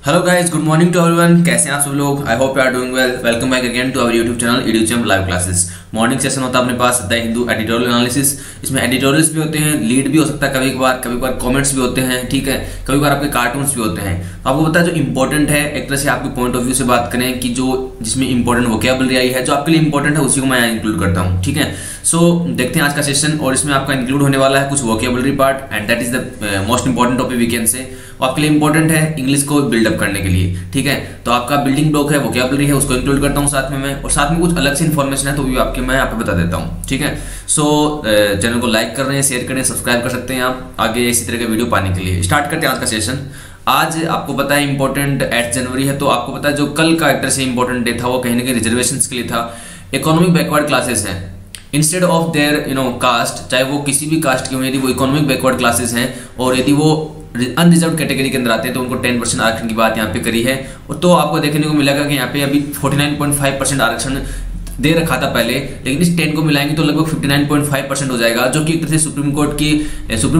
Hello guys, good morning to everyone. कैसे हैं आप सब लोग? I hope you are doing well. Welcome back again to our YouTube channel Educhamp live classes. Morning session होता है अपने पास द हिंदू एडिटोरियल एनालिसिस। इसमें एडिटोरियल्स भी होते हैं, लीड भी हो सकता है, कभी कभार कमेंट्स भी होते हैं, ठीक है, कभी कभार आपके कार्टून्स भी होते हैं। तो आपको पता है जो इंपॉर्टेंट है, एक तरह से आपके पॉइंट ऑफ व्यू से बात करें कि जो जिसमें इंपॉर्टेंट वोकैबुलरी आई है, जो आपके लिए इंपॉर्टेंट है, उसी को मैं यहाँ इंक्लूड करता हूँ, ठीक है। सो देखते हैं आज का सेशन, और इसमें आपका इंक्लूड होने वाला है कुछ vocabulary part, and that is the most important topic we can say. आपके लिए इंपॉर्टेंट है इंग्लिश को बिल्डअप करने के लिए, ठीक है। तो आपका बिल्डिंग ब्लॉक है, वोकैबुलरी है, उसको इंक्लूड करता हूँ साथ में मैं, और साथ में कुछ अलग से इन्फॉर्मेशन है तो भी आपके मैं यहाँ पे बता देता हूँ, ठीक है। सो चैनल को लाइक कर रहे हैं, शेयर करें, सब्सक्राइब कर सकते हैं आप आगे इसी तरह के वीडियो पाने के लिए। स्टार्ट करते हैं आज का सेशन। आज आपको पता है इंपॉर्टेंट 8 जनवरी है, तो आपको पता है जो कल का एक तरह से इंपॉर्टेंट डे था वो कहीं ना कहीं रिजर्वेशन के लिए था। इकोनॉमिक बैकवर्ड क्लासेस हैं, इंस्टेड ऑफ देयर कास्ट, चाहे वो किसी भी कास्ट की हो, यदि वो इकोनॉमिक बैकवर्ड क्लासेस हैं और यदि वो अनरिजर्व कैटेगरी के अंदर आते हैं तो उनको 10% आरक्षण की बात यहाँ पे करी है। और तो आपको देखने को मिलेगा कि यहाँ पे अभी 49.5% आरक्षण दे रखा था पहले, लेकिन इस 10 को मिलाएंगे तो लगभग 59.5% हो जाएगा, जो कि एक तरह से सुप्रीम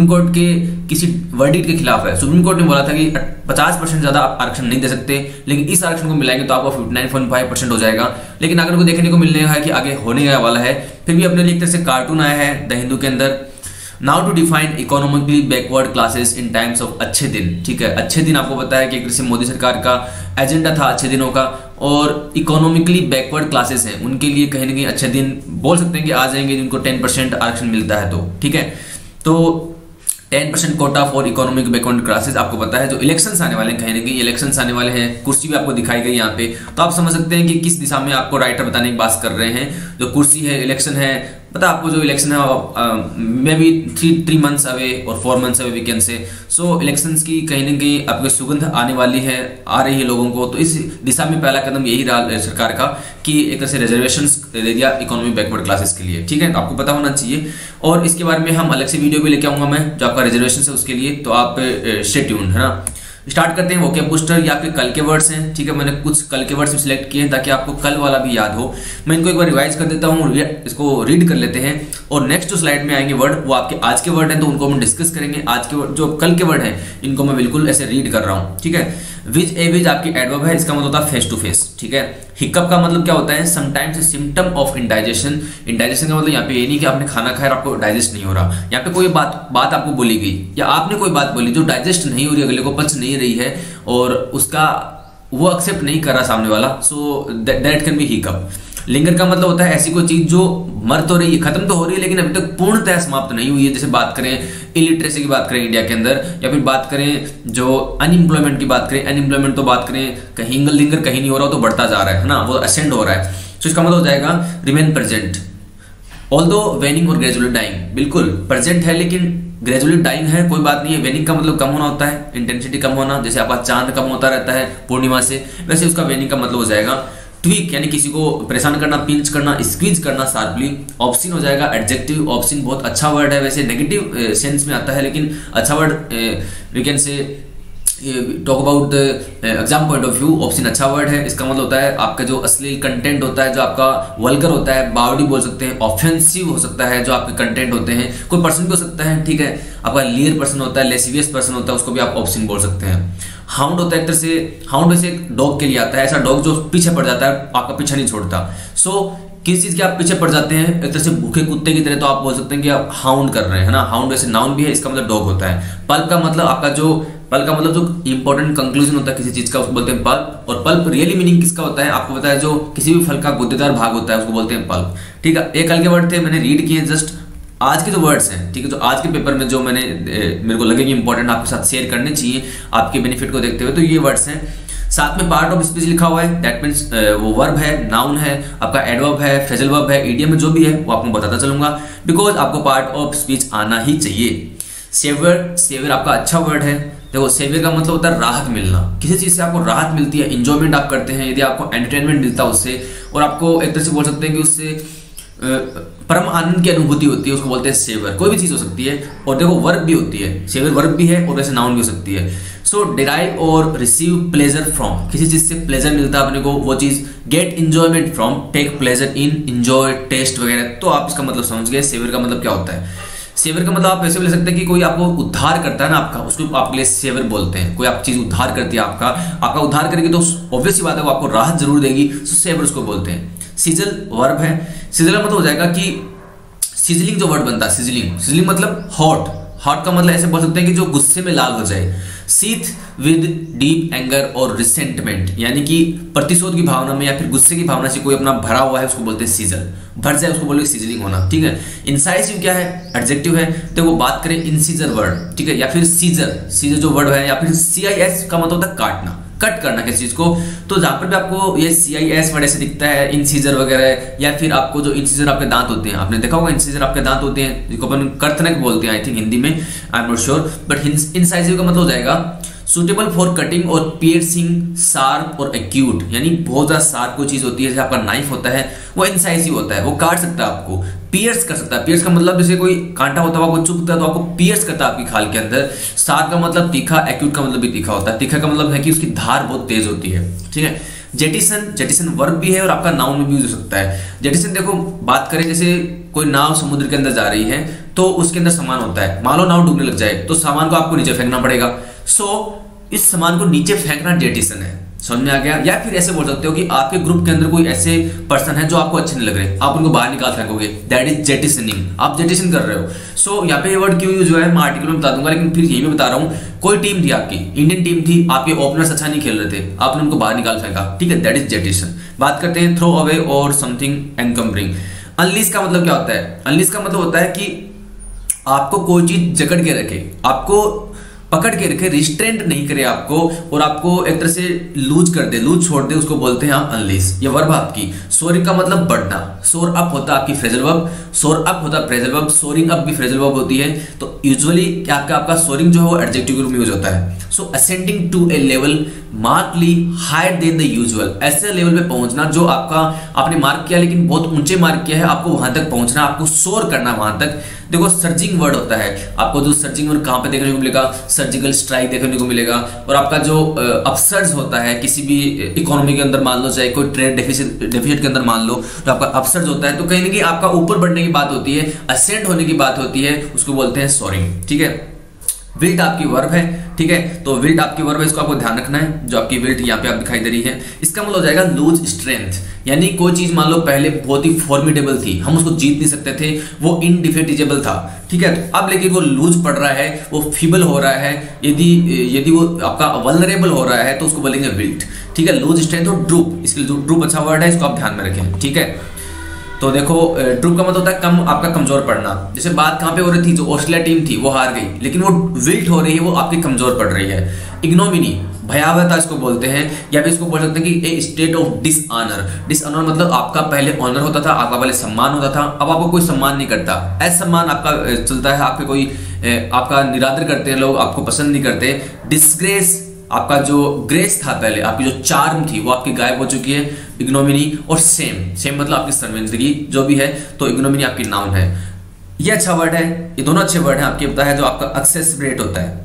कोर्ट के किसी वर्डिक्ट के खिलाफ है। सुप्रीम कोर्ट ने बोला था कि 50% ज्यादा आप आरक्षण नहीं दे सकते, लेकिन इस आरक्षण को मिलाएंगे तो आपको 59.5% हो जाएगा। लेकिन अगर को देखने को मिलने है कि आगे होने वाला है, फिर भी अपने लिए एक तरह से कार्टून आया है द हिंदू के अंदर। Now to define economically backward classes in times of अच्छे दिन, ठीक है। अच्छे दिन आपको पता है कि एक तरह से मोदी सरकार का एजेंडा था अच्छे दिनों का, और इकोनॉमिकली बैकवर्ड क्लासेस हैं उनके लिए कहीं ना कहीं अच्छे दिन बोल सकते हैं कि आ जाएंगे जिनको 10% आरक्षण मिलता है, तो ठीक है। तो 10% Kota for economic backward classes, आपको पता है जो इलेक्शंस आने वाले हैं, कहीं ना कहीं इलेक्शंस आने वाले हैं, कुर्सी भी आपको दिखाई गई यहाँ पे, तो आप समझ सकते हैं कि किस दिशा में आपको राइटर बताने की बात कर रहे हैं। जो कुर्सी है, इलेक्शन है, पता आपको जो इलेक्शन है मे बी 3 मंथ्स अवे और 4 मंथ्स अवे वी कैन से। सो इलेक्शंस की कहीं ना कहीं आपको सुगंध आने वाली है, आ रही है लोगों को, तो इस दिशा में पहला कदम यही रहा सरकार का कि एक तरह से रिजर्वेशंस दे दिया इकोनॉमिक बैकवर्ड क्लासेस के लिए, ठीक है। आपको पता होना चाहिए, और इसके बारे में हम अलग से वीडियो भी लेके आऊंगा मैं, जो आपका रिजर्वेशन है उसके लिए, तो आप स्टे ट्यून्ड, है ना। स्टार्ट करते हैं। वोकैब बूस्टर, ये आपके कल के वर्ड्स हैं, ठीक है। मैंने कुछ कल के वर्ड्स सिलेक्ट किए हैं ताकि आपको कल वाला भी याद हो। मैं इनको एक बार रिवाइज कर देता हूँ, इसको रीड कर लेते हैं, और नेक्स्ट जो स्लाइड में आएंगे वर्ड वो आपके आज के वर्ड हैं, तो उनको हम डिस्कस करेंगे। आज के वर्ड जो कल के वर्ड हैं इनको मैं बिल्कुल ऐसे रीड कर रहा हूँ, ठीक है। विच एविज आपकी एडवर्ब है, इसका मतलब होता है फेस टू फेस, ठीक है। हिकअप का मतलब क्या होता है? Sometimes symptom of indigestion. Indigestion का मतलब यहाँ पे ये नहीं कि आपने खाना खाया और आपको डाइजेस्ट नहीं हो रहा। यहाँ पे कोई बात आपको बोली गई या आपने कोई बात बोली जो डाइजेस्ट नहीं हो रही, अगले को पच नहीं रही है और उसका वो एक्सेप्ट नहीं कर रहा सामने वाला, so that can be hiccup. Linger का मतलब होता है ऐसी कोई चीज जो मर तो रही है, खत्म तो हो रही है, लेकिन अभी तक पूर्णतः समाप्त नहीं हुई है। जैसे बात करें इलिटरेसी की बात करें इंडिया के अंदर, या फिर बात करें जो अनएम्प्लॉयमेंट की बात करें, अनएम्प्लॉयमेंट तो बात करें कहीं लिंगर कहीं नहीं हो रहा, तो बढ़ता जा रहा है ना, वो असेंड हो रहा है। तो इसका मतलब हो जाएगा रिमेन प्रेजेंट ऑल्दो वेनिंग और ग्रेजुअली डाइंग। बिल्कुल प्रेजेंट है लेकिन ग्रेजुअली डाइंग है, कोई बात नहीं है। वेनिंग का मतलब कम होना होता है, इंटेंसिटी कम होना, जैसे आपका चांद कम होता रहता है पूर्णिमा से, वैसे उसका वेनिंग का मतलब हो जाएगा ट्वीक, यानी किसी को परेशान करना, पिंच करना, स्क्वीज करना शार्पली। ऑप्शन हो जाएगा एडजेक्टिव। ऑप्शन बहुत अच्छा वर्ड है, वैसे नेगेटिव सेंस में आता है, लेकिन अच्छा word we can say talk about exam point of view. Option अच्छा वर्ड है, इसका मतलब होता है आपका जो अश्लील कंटेंट होता है, जो आपका वल्गर होता है, बावड़ी बोल सकते हैं, ऑफेंसिव हो सकता है जो आपके कंटेंट होते हैं, कोई पर्सन भी हो सकता है, ठीक है। आपका लियर पर्सन होता है, लेसिवियस पर्सन होता है, उसको भी आप ऑप्शन बोल सकते हैं। हाउंड होता है एक तरह से, हाउंड वैसे एक डॉग के लिए आता है, ऐसा डॉग जो पीछे पड़ जाता है, आपका पीछा नहीं छोड़ता। सो किस चीज के आप पीछे पड़ जाते हैं, एक तरह से भूखे कुत्ते की तरह, तो आप बोल सकते हैं कि आप हाउंड कर रहे हैं, ना। हाउंड वैसे नाउन भी है, इसका मतलब डॉग होता है। पल्प का मतलब आपका जो इंपॉर्टेंट कंक्लूजन होता है किसी चीज का, उसको बोलते हैं पल्प। और पल्प रियली मीनिंग किसका होता है आपको पता है? जो किसी भी फल का गुद्देदार भाग होता है उसको बोलते हैं पल्प, ठीक है। एक कल के वर्ड थे, मैंने रीड किए जस्ट आज के जो वर्ड्स हैं, ठीक है, जो आज के पेपर में जो मेरे को लगे कि इंपॉर्टेंट आपके साथ शेयर करने चाहिए आपके बेनिफिट को देखते हुए, तो ये वर्ड्स हैं। साथ में पार्ट ऑफ स्पीच लिखा हुआ है, दैट मींस वो वर्ब है, नाउन है, आपका एडवर्ब है, फ्रेजल वर्ब है, इडियम में जो भी है वो आपको बताता चलूंगा, बिकॉज आपको पार्ट ऑफ स्पीच आना ही चाहिए। सेवियर आपका अच्छा वर्ड है। देखो सेवियर का मतलब होता है राहत मिलना, किसी चीज से आपको राहत मिलती है, इंजॉयमेंट आप करते हैं, यदि आपको एंटरटेनमेंट मिलता है उससे, और आपको एक तरह से बोल सकते हैं कि उससे परम आनंद की अनुभूति होती है, उसको बोलते हैं सेवर। कोई भी चीज हो सकती है, और देखो वर्ब भी होती है, सेवर वर्ब भी है और वैसे नाउन भी हो सकती है। सो डिराइव और रिसीव प्लेजर फ्रॉम, किसी चीज से प्लेजर मिलता है अपने को, वो चीज get enjoyment from, take pleasure in, enjoy, taste वगैरह, तो आप इसका मतलब समझ गए सेवर का मतलब क्या होता है। सेवर का मतलब आप ऐसे भी ले सकते हैं कि कोई आपको उद्धार करता है ना आपका, उसको आपके लिए सेवर बोलते हैं। कोई आप चीज उद्धार करती है आपका उद्धार करेगी तो ऑब्वियस सी बात है वो आपको राहत जरूर देगी, तो सेवर उसको बोलते हैं। सीजल वर्ब है। सीजल का मतलब हो जाएगा कि सीजलिंग जो वर्ड बनता है, सीजलिंग मतलब हॉट का मतलब ऐसे बोल सकते हैं कि जो गुस्से में लाल हो जाए। सीथ विद डीप एंगर और रिसेंटमेंट, यानी कि प्रतिशोध की भावना में या फिर गुस्से की भावना से कोई अपना भरा हुआ है उसको बोलते हैं सीजल, भर जाए उसको बोलते हैं सीजलिंग होना, ठीक है। इंसाइसिव क्या है, एडजेक्टिव है। तो वो बात करें इंसीजर वर्ड, ठीक है, या फिर सीजर जो वर्ड है, या फिर CIS का मतलब होता है काटना, कट करना किसी चीज को। तो जहां पर भी आपको ये CIS वर्ड ऐसे दिखता है, इंसीजर वगैरह, या फिर आपको जो इंसीजर आपके दांत होते हैं, आपने देखा होगा इंसीजर आपके दांत होते हैं जिसको अपन कर्तनक बोलते हैं आई थिंक हिंदी में, I am not sure, but incisive का मतलब हो जाएगा सुटेबल फॉर कटिंग और पियर्सिंग, शार्प और एक्यूट, यानी बहुत ज्यादा शार्प कोई चीज होती है, जैसे आपका नाइफ होता है वो इंसाइसिव होता है, वो काट सकता है आपको, पियर्स कर सकता है। पियर्स का मतलब जैसे कोई कांटा होता है आपको चुभता है तो आपको पियर्स करता है आपकी खाल के अंदर। शार्प का मतलब तीखा, एक्यूट का मतलब भी तीखा होता है। तीखा का मतलब है कि उसकी धार बहुत तेज होती है, ठीक है। जेटिसन वर्ब भी है और आपका नाउन में भी यूज हो सकता है। जेटिसन देखो बात करें जैसे कोई नाव समुद्र के अंदर जा रही है तो उसके अंदर सामान होता है, मान लो नाव डूबने लग जाए तो सामान को आपको नीचे फेंकना पड़ेगा। सो इस सामान को नीचे फेंकना जेटिसन है, समझ में आ गया। या फिर ऐसे बोल सकते हो कि आपके ग्रुप के अंदर कोई ऐसे पर्सन है जो आपको अच्छे नहीं लग रहे, आप उनको बाहर निकाल फेंकोगे, दैट इज जेटिसनिंग, आप जेटिसन कर रहे हो। सो यहाँ पे ये वर्ड क्यों यूज हुआ है मैं आर्टिकल में बता दूंगा, लेकिन फिर यही मैं बता रहा हूँ। कोई टीम थी आपकी, इंडियन टीम थी, आपके ओपनर्स अच्छा नहीं खेल रहे थे, आपने उनको बाहर निकाल फेंका, ठीक है, दैट इज जेटिसन। बात करते हैं थ्रो अवे और समथिंग एनकम्बरिंग। अनलीज का मतलब क्या होता है, अनलीज का मतलब होता है कि आपको कोई चीज जकड़ के रखे, आपको पकड़ के रखे, रिस्ट्रेंट नहीं करे आपको, और आपको एक तरह से लूज कर दे, लूज छोड़ दे, उसको बोलते हैं आप अनलीज। ये वर्ब आपकी। सोरिंग का मतलब बढ़ना, सोर अप होता है आपकी फ्रेजल वर्ब, सोर अप होता है फ्रेजल वर्ब, सोरिंग अप भी फ्रेजल वर्ब होती है। तो यूजुअली क्या आपका सोरिंग जो है वो एडजेक्टिव के रूप में यूज होता है। So ascending to a level markedly higher than the usual, ऐसे लेवल पे पहुंचना जो आपका आपने मार्क किया लेकिन बहुत ऊंचे मार्क किया है, आपको वहां तक पहुंचना, आपको सोर करना वहां तक। देखो सर्जिंग वर्ड होता है, आपको जो सर्जिंग वर्ड कहां पे देखने को मिलेगा, सर्जिकल स्ट्राइक देखने को मिलेगा। और आपका जो अपसर्ज होता है किसी भी इकोनॉमी के अंदर, मान लो चाहे कोई ट्रेड डेफिसिट के अंदर मान लो, तो आपका अपसर्ज होता है, तो कहीं ना कहीं आपका ऊपर बढ़ने की बात होती है, असेंड होने की बात होती है, उसको बोलते हैं सोरिंग, ठीक है। विल्ट आपकी वर्ब है, ठीक है, तो विल्ट आपकी वर्ब है, इसको आपको ध्यान रखना है। जो आपकी विल्ट यहाँ पे आप दिखाई दे रही है, इसका मतलब हो जाएगा लूज स्ट्रेंथ, यानी कोई चीज मान लो पहले बहुत ही फॉर्मिडेबल थी, हम उसको जीत नहीं सकते थे, वो इनडिफेटिजेबल था, ठीक है, तो अब लेकिन वो लूज पड़ रहा है, वो फीबल हो रहा है, यदि वो आपका वल्नरेबल हो रहा है तो उसको बोलेंगे विल्ट, ठीक है। लूज स्ट्रेंथ और ड्रूप, इसके लिए ड्रूप अच्छा वर्ड है, इसको आप ध्यान में रखें, ठीक है। तो देखो ड्रूप का मतलब होता है कम, आपका कमजोर पड़ना। जैसे बात कहां पे हो रही थी, जो ऑस्ट्रेलिया टीम थी वो हार गई, लेकिन वो विल्ट हो रही है, वो आपकी कमजोर पड़ रही है। इग्नोमिनी, भयावहता इसको बोलते हैं, या फिर इसको बोल सकते हैं कि ए स्टेट ऑफ डिसऑनर। डिसऑनर मतलब आपका पहले ऑनर होता था, आपका पहले सम्मान होता था, अब आपको कोई सम्मान नहीं करता, असम्मान आपका चलता है, आपके कोई आपका निरादर करते हैं लोग, आपको पसंद नहीं करते। डिस्ग्रेस, आपका जो ग्रेस था पहले, आपकी जो चार्म थी वो आपकी गायब हो चुकी है, इग्नोमिनी। और सेम मतलब आपकी शर्मिंदगी जो भी है, तो इग्नोमिनी आपकी नाउन है। ये अच्छा वर्ड है, ये दोनों अच्छे वर्ड हैं आपके, पता है, जो आपका एक्सेसरेट होता है,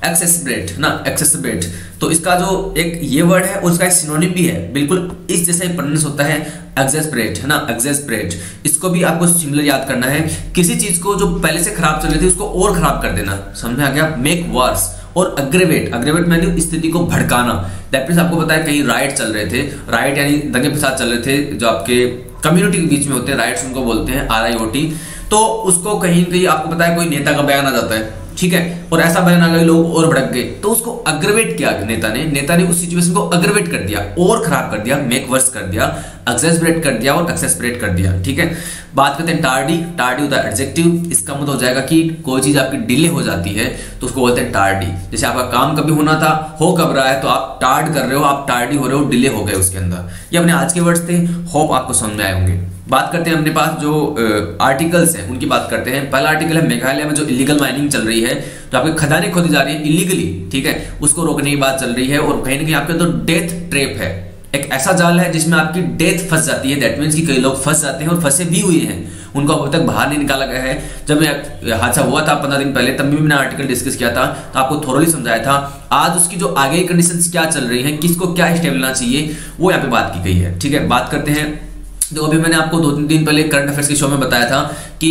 एक्सेसरेट, तो इसका जो एक ये वर्ड है उसका एक सिनोनिम भी है, बिल्कुल इस जैसा ही प्रोनाउंस होता है, एक्सेसरेट, है ना, एक्सेसरेट। इसको भी आपको सिमिलर याद करना है, किसी चीज को जो पहले से खराब चल रही थी उसको और खराब कर देना, समझ में आ गया। मेक वर्स और अग्रेवेट मैंने स्थिति को भड़काना। दैट मींस आपको पता है कहीं राइट चल रहे थे, राइट यानी दंगे फसाद चल रहे थे, जो आपके कम्युनिटी के बीच में होते हैं, राइट्स उनको बोलते हैं, RIOT। तो उसको कहीं कहीं आपको पता है कोई नेता का बयान आ जाता है, ठीक है, और ऐसा बयान आ गया लोग और भड़क गए, तो उसको अग्रवेट किया नेता ने उस सिचुएशन को अग्रवेट कर दिया, और खराब कर दिया, मेक वर्स कर दिया, एक्सेसरेट कर दिया और एक्सेसरेट कर दिया, ठीक है। बात करते हैं टार्डी होता है एडजेक्टिव। इसका मतलब हो जाएगा कि कोई चीज आपकी डिले हो जाती है तो उसको बोलते हैं टार्डी। जैसे आपका काम कभी होना था, हो कब रहा है, तो आप टार्ड कर रहे हो, आप टार्डी हो रहे हो, डिले हो गए उसके अंदर। ये अपने आज के वर्ड्स थे, होप आपको समझ में आए होंगे। बात करते हैं अपने पास जो आर्टिकल्स हैं उनकी बात करते हैं। पहला आर्टिकल है मेघालय में जो इलीगल माइनिंग चल रही है, तो आपकी खदानें खोदी जा रही है इलीगली, ठीक है, उसको रोकने की बात चल रही है। और कहीं ना कहीं आपके तो डेथ ट्रैप है, एक ऐसा जाल है जिसमें आपकी डेथ फंस जाती है। दैट मीन्स कि कई लोग फंस जाते हैं और फंसे भी हुए हैं, उनको अब तक बाहर नहीं निकाला गया है। जब हादसा हुआ था 15 दिन पहले, तब भी मैंने आर्टिकल डिस्कस किया था, तो आपको थोड़ी समझाया था। आज उसकी जो आगे की कंडीशंस क्या चल रही हैं, किसको क्या स्टेप लेना चाहिए, वो यहाँ पे बात की गई है, ठीक है। बात करते हैं तो अभी मैंने आपको 2-3 दिन पहले करंट अफेयर्स के शो में बताया था कि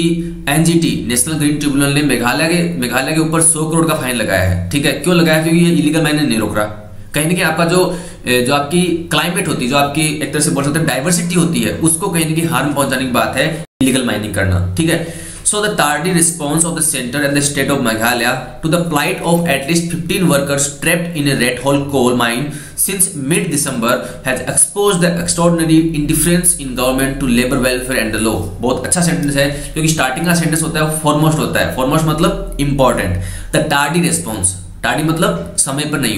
एनजीटी नेशनल ग्रीन ट्रिब्यूनल ने मेघालय के ऊपर 100 करोड़ का फाइन लगाया है। ठीक है, क्यों लगाया? क्योंकि ये इलीगल माइनिंग नहीं रोक रहा। कहीं ना कहीं आपका जो आपकी क्लाइमेट होती है, जो आपकी एक तरह से बोल सकते हैं डाइवर्सिटी होती है, उसको कहीं ना कहीं हार्म पहुंचाने की बात है इलीगल माइनिंग करना। ठीक है, so the tardy response of the center and the state of Meghalaya to the plight of at least 15 workers trapped in a red hole coal mine since mid-December has exposed the extraordinary indifference in government to labor welfare and the law। बहुत अच्छा sentence है, क्योंकि starting का sentence होता है foremost होता है। Foremost मतलब important. The tardy response, tardy मतलब समय पर नहीं,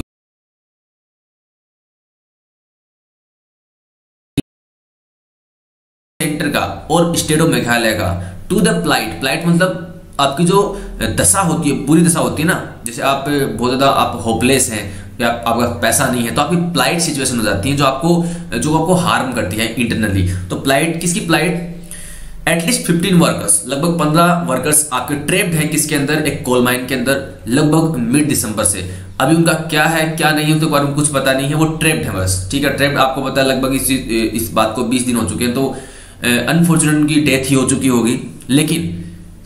सेंटर का और स्टेट ऑफ मेघालय का टू द प्लाइट। प्लाइट मतलब आपकी जो दशा होती है, बुरी दशा होती है ना, जैसे आप बहुत ज्यादा आप होपलेस हैं या आपका पैसा नहीं है, तो आपकी प्लाइट सिचुएशन हो जाती है जो आपको हार्म करती है इंटरनली। तो प्लाइट, किसकी प्लाइट? एटलीस्ट 15 वर्कर्स, लगभग 15 वर्कर्स आपके ट्रेप्ड हैं किसके अंदर? एक कोल माइन के अंदर, लगभग मिड दिसंबर से। अभी उनका क्या है क्या नहीं है तो बारे में कुछ पता नहीं है, वो ट्रेप्ड है बस। ठीक है, ट्रेप्ड आपको पता है लगभग इस बात को 20 दिन हो चुके हैं, तो अनफॉर्चुनेट उनकी डेथ ही हो चुकी होगी। लेकिन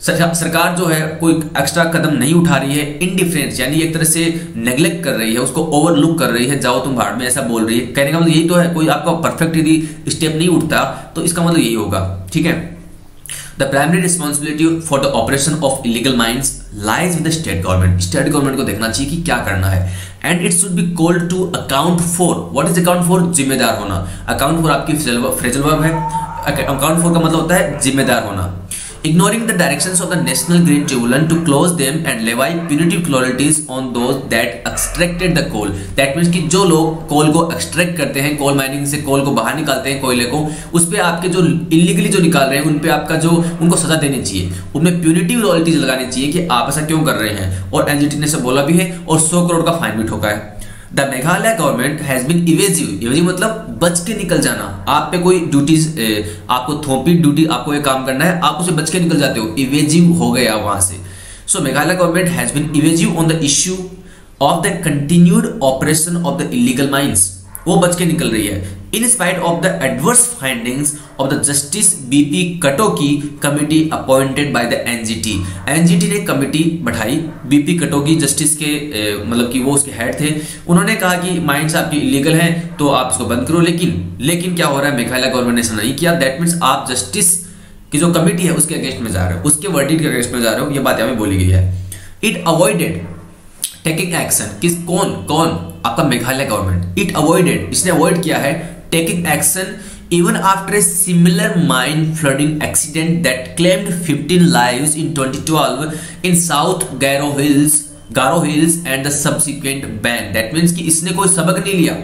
सरकार जो है कोई एक्स्ट्रा कदम नहीं उठा रही है, इंडिफरेंस यानी एक तरह से नेग्लेक्ट कर रही है, उसको ओवरलुक कर रही है, जाओ तुम भाड़ में, ऐसा बोल रही है। कहने का मतलब यही तो है, कोई आपका परफेक्ट यदि स्टेप नहीं उठता तो इसका मतलब यही होगा। ठीक है, the primary responsibility for the operation of illegal mines lies with the state government. State government को देखना चाहिए कि क्या करना है, and it should be called to account for. What is account for? जिम्मेदार होना। अकाउंट फॉर आपकी फ्रेजल वर्ब है, अकाउंट फॉर का मतलब होता है जिम्मेदार होना। Ignoring the directions of the National Green Tribunal to close them and levy punitive penalties on those that extracted the coal। That means कि जो लोग कोल को एक्सट्रैक्ट करते हैं, कोल माइनिंग से कोल को बाहर निकालते हैं, कोयले को, उस पे आपके जो इलीगली जो निकाल रहे हैं उन पे आपका जो उनको सजा देनी चाहिए, उनमें प्यूनिटिव रॉयल्टीज लगानी चाहिए कि आप ऐसा क्यों कर रहे हैं। और एनजीटी ने सब बोला भी है और 100 करोड़ का फाइन भी ठोका है। The Meghalaya government has been evasive मतलब बच के निकल जाना। आप पे कोई ड्यूटीज आपको थोपी ड्यूटी, आपको ये काम करना है, आप उसे बच के निकल जाते हो, इवेजिव हो गए आप वहां से। So Meghalaya government has been evasive on the issue of the continued operation of the illegal mines. वो बच के निकल रही है in spite of the adverse findings of the justice BP Katakey committee appointed by the NGT. NGT ने committee बैठाई, BP Katakey justice के मतलब कि वो उसके हेड थे। उन्होंने कहा कि माइंस आपकी इलीगल हैं तो आप इसको बंद करो। लेकिन क्या हो रहा है, मेघालय गवर्नमेंट ने ऐसा नहीं किया। दैट मीन्स आप जस्टिस की जो कमिटी है उसके अगेंस्ट में जा रहे हो, उसके वर्डिक्ट के अगेंस्ट में जा रहे हो, ये बात यहाँ पे बोली गई है। It avoided taking action. किस कौन आपका मेघालय गवर्नमेंट। इट अवॉइडेड, इसने अवॉइड किया है taking action even after a similar mine flooding accident that claimed 15 lives in 2012 in South Garo Hills and the subsequent ban। That means कि इसने कोई सबक नहीं लिया।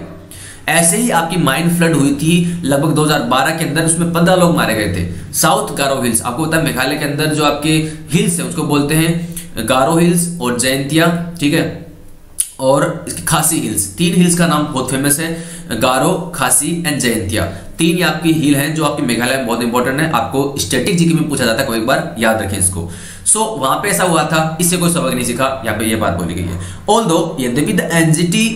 ऐसे ही आपकी माइन फ्लड हुई थी लगभग 2012 के अंदर, उसमें 15 लोग मारे गए थे। साउथ गारो हिल्स, आपको पता है मेघालय के अंदर जो आपके हिल्स है उसको बोलते हैं गारो हिल्स और जयंतिया। ठीक है, और इसकी खासी हिल्स, 3 हिल्स का नाम बहुत फेमस है, गारो, खासी एंड जयंतिया। 3 ये आपकी हिल हैं जो आपके मेघालय में बहुत इंपॉर्टेंट है। आपको स्टैटिक जीके में पूछा जाता है, कोई एक बार याद रखें इसको। सो वहां पे ऐसा हुआ था, इससे कोई सबक नहीं सीखा, यहाँ पे ये बात बोली गई है। ऑल्दो यद्यपि the NGT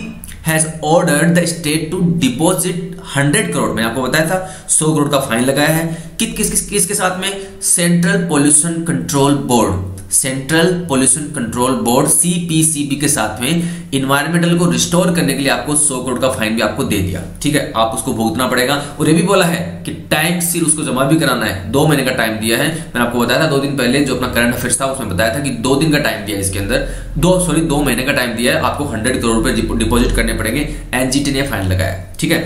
has ordered the state to deposit 100 crore, मैंने आपको बताया था 100 करोड़ का फाइन लगाया है। किसके साथ में? Central pollution control board, central pollution control board CPCB के साथ में इन्वायरमेंटल को रिस्टोर करने के लिए आपको 100 करोड़ का फाइन भी आपको दे दिया। ठीक है, आप उसको भुगतना पड़ेगा। और ये भी बोला है कि टाइम सिर उसको जमा भी कराना है, 2 महीने का टाइम दिया है। मैंने आपको बताया था 2 दिन पहले जो अपना करंट अफेयर्स था उसमें बताया था कि 2 दिन का टाइम दिया है, इसके अंदर 2 महीने का टाइम दिया है। आपको 100 करोड़ रुपए डिपॉजिट करने पड़ेंगे। एनजीटी ने फाइन लगाया। ठीक है,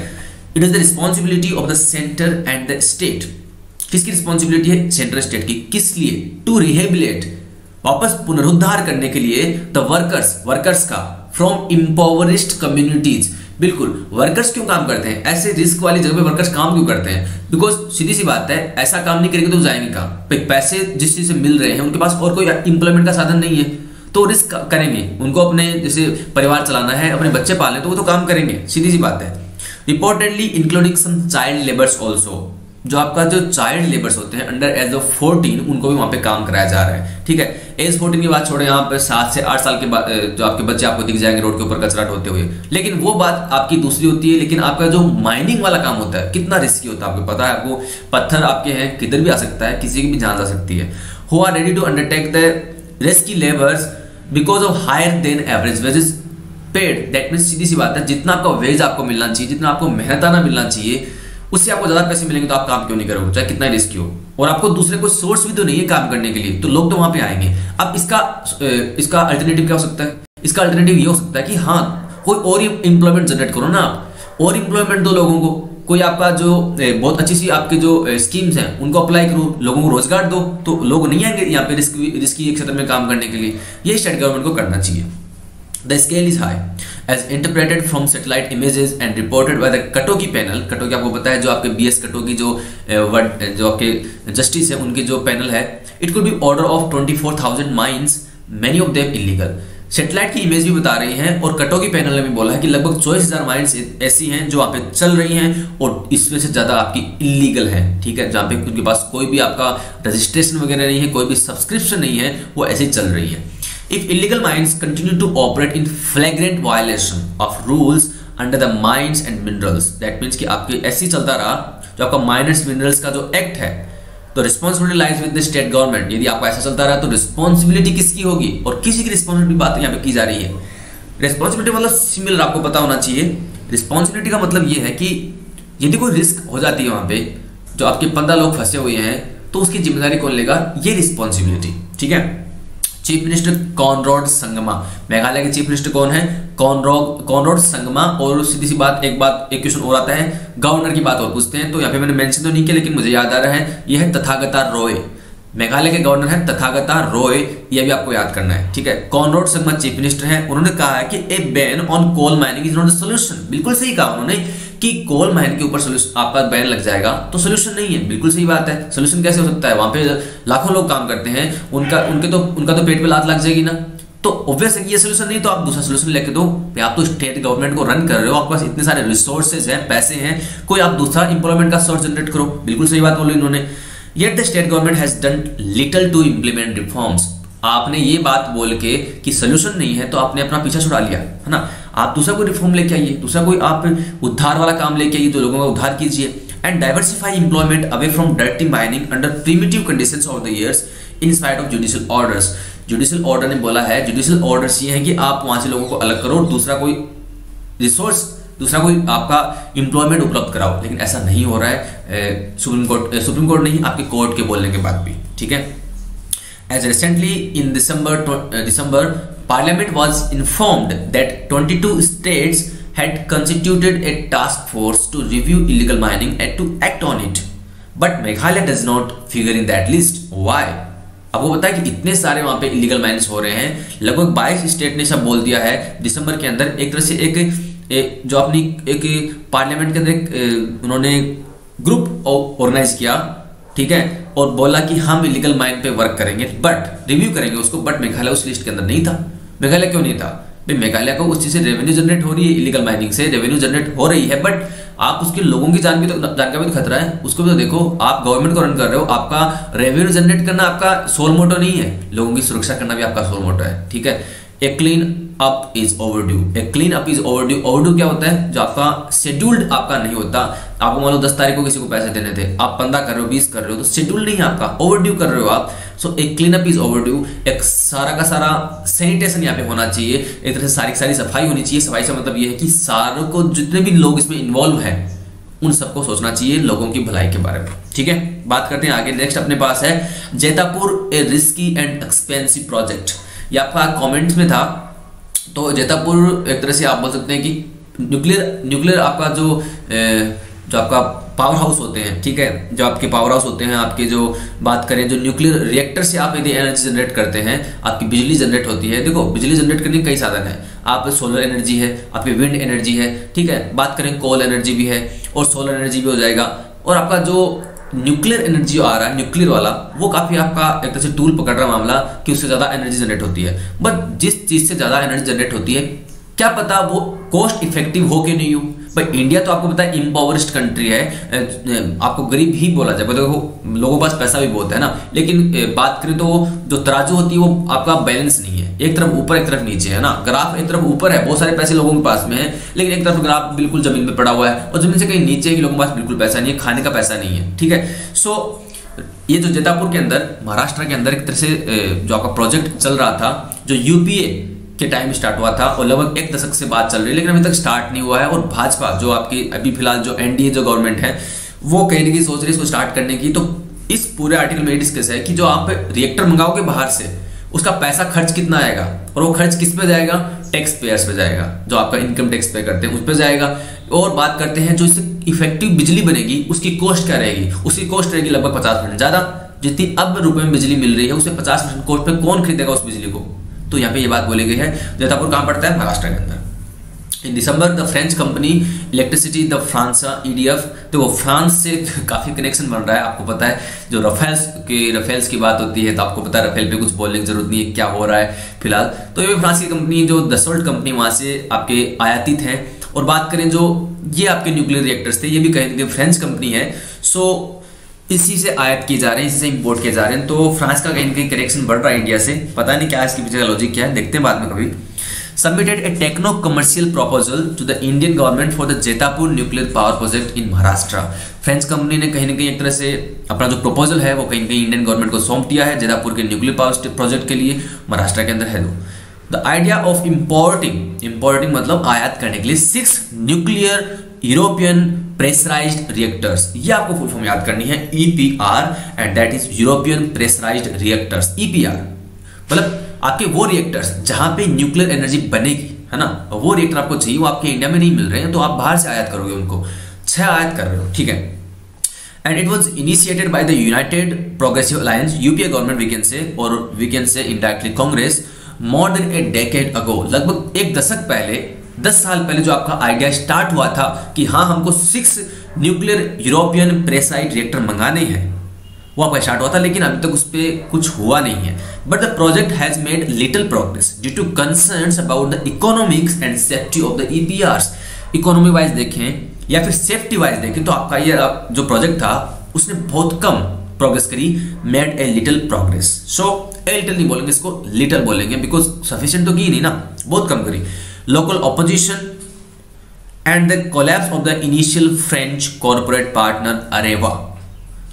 it is the responsibility of the centre and the state. किसकी रिस्पॉन्सिबिलिटी है? सेंट्रल स्टेट की। किस लिए? टू रिहेबिलिटेट, वापस पुनरुद्धार करने के लिए द वर्कर्स का फ्रॉम इम्पोवरिश्ड कम्युनिटीज। बिल्कुल, वर्कर्स क्यों काम करते हैं ऐसे रिस्क वाली जगह पे? वर्कर्स काम क्यों करते हैं? बिकॉज सीधी सी बात है, ऐसा काम नहीं करेंगे तो जाएंगे कहाँ? पैसे जिस चीज से मिल रहे हैं उनके पास और कोई एम्प्लॉयमेंट का साधन नहीं है, तो रिस्क करेंगे। उनको अपने जैसे परिवार चलाना है, अपने बच्चे पालने, तो वो तो काम करेंगे, सीधी सी बात है। Reportedly including some child labours also. जो आपका जो चाइल्ड लेबर्स होते हैं अंडर एज ऑफ 14 उनको भी वहां पे काम कराया जा रहा है। ठीक है, एज 14 की बात छोड़े, यहाँ पे 7 से 8 साल के बाद जो आपके बच्चे आपको दिख जाएंगे रोड के ऊपर कचरा ढोते हुए, लेकिन वो बात आपकी दूसरी होती है। लेकिन आपका जो माइनिंग वाला काम होता है कितना रिस्की होता है आपको पता है। आपको पत्थर आपके हैं किधर भी आ सकता है, किसी की भी जान जा सकती है। Who are ready to undertake the risky labours because of higher than average wages paid. That means सीधी सी बात है, जितना आपका वेज आपको मिलना चाहिए, जितना आपको मेहनताना मिलना चाहिए, उससे आपको ज्यादा पैसे मिलेंगे तो आप काम क्यों नहीं करोगे, चाहे कितना रिस्की हो। और आपको दूसरे कोई सोर्स भी तो नहीं है काम करने के लिए, तो लोग तो वहां पे आएंगे। अब इसका अल्टरनेटिव क्या हो सकता है? इसका अल्टरनेटिव ये हो सकता है कि हाँ कोई और एम्प्लॉयमेंट जनरेट करो ना आप, और एम्प्लॉयमेंट दो लोगों को। कोई आपका जो बहुत अच्छी सी आपके जो स्कीम्स हैं उनको अप्लाई करो, लोगों को रोजगार दो, तो लोग नहीं आएंगे यहाँ पे रिस्की क्षेत्र में काम करने के लिए। ये स्टेट गवर्नमेंट को करना चाहिए। The scale is high as interpreted from satellite images and reported by the Katakey panel. Katakey आपको पता है जो आपके BS कटोकी जो आपके जस्टिस है उनके जो पैनल है, it could be order of 24,000 mines, many of them illegal। Satellite की इमेज भी बता रही हैं और कटोकी पैनल ने भी बोला है कि लगभग 24,000 माइंस ऐसी हैं जो वहाँ पे चल रही हैं और इसमें से ज़्यादा आपकी इलीगल हैं। ठीक है, जहाँ पे उनके पास कोई भी आपका रजिस्ट्रेशन वगैरह नहीं है, कोई भी सब्सक्रिप्शन नहीं है, वो ऐसे ही चल रही है। If illegal mines continue to operate in flagrant violation of rules under the mines and minerals, that means कि आपके ऐसे ही चलता रहा जो आपका माइनर्स मिनरल्स का जो एक्ट है, तो responsibility lies with the state government. यदि आपका ऐसा चलता रहा तो रिस्पॉन्सिबिलिटी किसकी होगी, और किसी की रिस्पॉन्सिबिलिटी बात यहाँ पे की जा रही है। रिस्पॉन्सिबिलिटी मतलब सिमिलर आपको पता होना चाहिए। रिस्पॉन्सिबिलिटी का मतलब ये है कि यदि कोई रिस्क हो जाती है वहां पे, जो आपके 15 लोग फंसे हुए हैं, तो उसकी जिम्मेदारी कौन लेगा, ये रिस्पॉन्सिबिलिटी। ठीक है, chief minister Conrad Sangma, Meghalaya के चीफ मिनिस्टर कौन है, कॉनराड संगमा। और सीधी सी बात एक क्वेश्चन और आता है, गवर्नर की बात और पूछते हैं, तो यहाँ पे मैंने मेंशन तो नहीं किया लेकिन मुझे याद आ रहा है, यह है तथागता रॉय। मेघालय के गवर्नर है तथागता रॉय, यह भी आपको याद करना है। ठीक है, कॉनराड संगमा चीफ मिनिस्टर है। उन्होंने कहा है कि a ban on coal mining is not the solution. बिल्कुल सही कहा उन्होंने कि कोल माइन के ऊपर आपका बैन लग जाएगा तो सोल्यूशन नहीं है। बिल्कुल सही बात है, सोल्यूशन कैसे हो सकता है, वहां पे लाखों लोग काम करते हैं, उनका तो पेट पे लात लग जाएगी ना। तो ऑब्वियस है कि ये सोल्यूशन नहीं, तो आप दूसरा सोल्यूशन लेके दो। आप तो स्टेट गवर्नमेंट को रन कर रहे हो, आपके पास इतने सारे रिसोर्सेज हैं, पैसे हैं, कोई आप दूसरा एम्प्लॉयमेंट का सोर्स जनरेट करो। बिल्कुल सही बात बोली उन्होंने। Yet the state government has done little to implement reforms. आपने ये बात बोल के कि सोल्यूशन नहीं है तो आपने अपना पीछा छुड़ा लिया, है ना। आप दूसरा कोई रिफॉर्म लेके आइए, दूसरा कोई आप उद्धार वाला काम लेके आइए, तो लोगों का उद्धार कीजिए। And diversify employment away from dirty mining under primitive conditions of the years in spite of judicial orders. Judicial order ने बोला है, जुडिशियल ऑर्डर्स ये है कि आप वहां से लोगों को अलग करो और दूसरा कोई रिसोर्स, दूसरा कोई आपका एम्प्लॉयमेंट उपलब्ध कराओ। लेकिन ऐसा नहीं हो रहा है सुप्रीम कोर्ट नहीं, आपके कोर्ट के बोलने के बाद भी। ठीक है, as recently in December, Parliament was informed that 22 states had constituted a task force to review illegal mining and to act on it, but Meghalaya does not figure in that list. Why? आपको पता है कि इतने सारे वहां पे illegal mining हो रहे हैं, लगभग 22 स्टेट ने सब बोल दिया है दिसंबर के अंदर। एक तरह से एक जो अपनी एक पार्लियामेंट के अंदर उन्होंने ग्रुप ऑर्गेनाइज किया, ठीक है, और बोला कि हम इलीगल माइन पे वर्क करेंगे, बट रिव्यू करेंगे उसको। बट मेघालय उस लिस्ट के अंदर नहीं था। मेघालय क्यों नहीं था भाई? मेघालय को उस चीज से रेवेन्यू जनरेट हो रही है, इलीगल माइनिंग से रेवेन्यू जनरेट हो रही है, बट आप उसके लोगों की जान का भी तो खतरा है, उसको भी तो देखो। आप गवर्नमेंट को रन कर रहे हो, आपका रेवेन्यू जनरेट करना आपका सोल मोटो नहीं है, लोगों की सुरक्षा करना भी आपका सोल मोटो है। ठीक है, ए clean up is overdue. A clean up is overdue. Overdue क्या होता है? जो आपका शेड्यूल्ड आपका नहीं होता। आपको मान लो 10 तारीख को किसी को पैसे देने थे, आप 15 कर रहे हो, 20 कर रहे हो, तो शेड्यूल नहीं है आपका, ओवरड्यू कर रहे हो आप। So a clean up is overdue. एक सारा का सारा सैनिटेशन यहाँ पे होना चाहिए, एक तरह से सारी सफाई होनी चाहिए। सफाई से मतलब ये है कि सारों को, जितने भी लोग इसमें इन्वॉल्व हैं, उन सबको सोचना चाहिए लोगों की भलाई के बारे में। ठीक है, बात करते हैं आगे। नेक्स्ट अपने पास है जैतापुर ए रिस्की एंड एक्सपेंसिव प्रोजेक्ट। ये आपका कमेंट्स में था। तो जैतापुर एक तरह से आप बोल सकते हैं कि न्यूक्लियर आपका जो आपका पावर हाउस होते हैं, ठीक है, जो आपके पावर हाउस होते हैं, आपके जो बात करें जो न्यूक्लियर रिएक्टर से आप यदि एनर्जी जनरेट करते हैं, आपकी बिजली जनरेट होती है। देखो, बिजली जनरेट करने के कई साधन है। आप सोलर एनर्जी है, आपकी विंड एनर्जी है, ठीक है, बात करें कोल एनर्जी भी है और सोलर एनर्जी भी हो जाएगा। और आपका जो न्यूक्लियर एनर्जी आ रहा है, न्यूक्लियर वाला, वो काफी आपका एक तरह से टूल पकड़ रहा मामला कि उससे ज्यादा एनर्जी जनरेट होती है। बट जिस चीज से ज्यादा एनर्जी जनरेट होती है, क्या पता वो कॉस्ट इफेक्टिव हो कि नहीं हो। भाई इंडिया तो आपको पता है इम्पावरिस्ट कंट्री है, आपको गरीब ही बोला जाए, देखो लोगों के पास पैसा भी बहुत है ना, लेकिन बात करें तो जो तराजू होती है वो आपका बैलेंस नहीं है, एक तरफ ऊपर एक तरफ नीचे है ना, ग्राफ एक तरफ ऊपर है, बहुत सारे पैसे लोगों के पास में है, लेकिन एक तरफ ग्राफ बिल्कुल जमीन पे पड़ा हुआ है और जमीन से कहीं नीचे ही लोगों के पास बिल्कुल पैसा नहीं है, खाने का पैसा नहीं है, ठीक है। सो ये जो जैतापुर के अंदर महाराष्ट्र के अंदर एक तरह से जो आपका प्रोजेक्ट चल रहा था, जो यूपीए के टाइम स्टार्ट हुआ था और लगभग एक दशक से बात चल रही है, लेकिन अभी तक स्टार्ट नहीं हुआ है। और भाजपा जो आपकी अभी फिलहाल जो एनडीए जो गवर्नमेंट है वो कहीं ना कहीं सोच रही है इसको स्टार्ट करने की। तो इस पूरे आर्टिकल में डिस्कस है कि जो आप रिएक्टर मंगाओगे बाहर से, उसका पैसा खर्च कितना आएगा और वो खर्च किस पे जाएगा, टैक्स पेयर्स पे जाएगा, जो आपका इनकम टैक्स पे करते हैं उस पे जाएगा। और बात करते हैं जो इससे इफेक्टिव बिजली बनेगी उसकी कॉस्ट क्या रहेगी, उसकी कॉस्ट रहेगी लगभग 50% ज्यादा, जितनी अब रुपए में बिजली मिल रही है उसे 50% कॉस्ट पे कौन खरीदेगा उस बिजली को। तो यहाँ पे ये बात बोली गई है। जैतापुर कहाँ पड़ता है, महाराष्ट्र के अंदर। In December the French company electricity the France EDF, तो वो फ्रांस से काफी कनेक्शन बन रहा है, आपको पता है। जो रफेल्स की बात होती है तो आपको पता है रफेल पे कुछ बोलने की जरूरत नहीं है, क्या हो रहा है फिलहाल। तो ये फ्रांस की कंपनी जो दसोल्ट कंपनी वहां से आपके आयातित है। और बात करें जो ये आपके न्यूक्लियर रिएक्टर्स थे, ये भी कहेंगे फ्रेंच कंपनी है, सो इसी से आयात किए जा रहे हैं, इसी से इंपोर्ट किए जा रहे हैं। तो फ्रांस का कहीं ना कहीं कनेक्शन बढ़ रहा है इंडिया से, पता नहीं क्या इसके पीछे का लॉजिक क्या है, देखते हैं बाद में कभी। Submitted a techno commercial proposal to the Indian government for the Jaitapur nuclear power project in Maharashtra. French company ने कहीं ना कहीं एक तरह से अपना जो प्रपोजल है वो कहीं ना कहीं इंडियन गवर्नमेंट को सौंप दिया है जैतापुर के न्यूक्लियर पावर प्रोजेक्ट के लिए, महाराष्ट्र के अंदर है। द आइडिया ऑफ इम्पोर्टिंग मतलब आयात करने के लिए 6 न्यूक्लियर यूरोपियन प्रेशराइज्ड रिएक्टर्स, ये आपको फुल फॉर्म याद करनी है, EPR, and that is European pressurised reactors. EPR मतलब आपके वो रिएक्टर्स जहां पे न्यूक्लियर एनर्जी बनेगी, है ना, वो रिएक्टर आपको चाहिए, वो आपके इंडिया में नहीं मिल रहे हैं, तो आप बाहर से आयात करोगे उनको, 6 आयात कर रहे हो, ठीक है। And it was initiated by the United Progressive Alliance, UPA government we can say, और we can say indirectly Congress, more than a decade ago, लगभग एक दशक पहले, 10 साल पहले जो आपका आइडिया स्टार्ट हुआ था कि हाँ हमको 6 न्यूक्लियर यूरोपियन प्रेशराइज्ड रिएक्टर मंगाने हैं, वो आपका स्टार्ट हुआ था, लेकिन अभी तक उस पर कुछ हुआ नहीं है। But the project has made little progress due to concerns about the economics and safety of the EPRs। Economy wise देखें या फिर सेफ्टी वाइज देखें तो आपका ये जो प्रोजेक्ट था उसने बहुत कम प्रोग्रेस करी, made a little progress. So a little नहीं बोलेंगे, इसको लिटिल बोलेंगे, बिकॉज सफिशिएंट तो की नहीं ना, बहुत कम करी। Local opposition and the collapse of the initial French corporate partner Areva.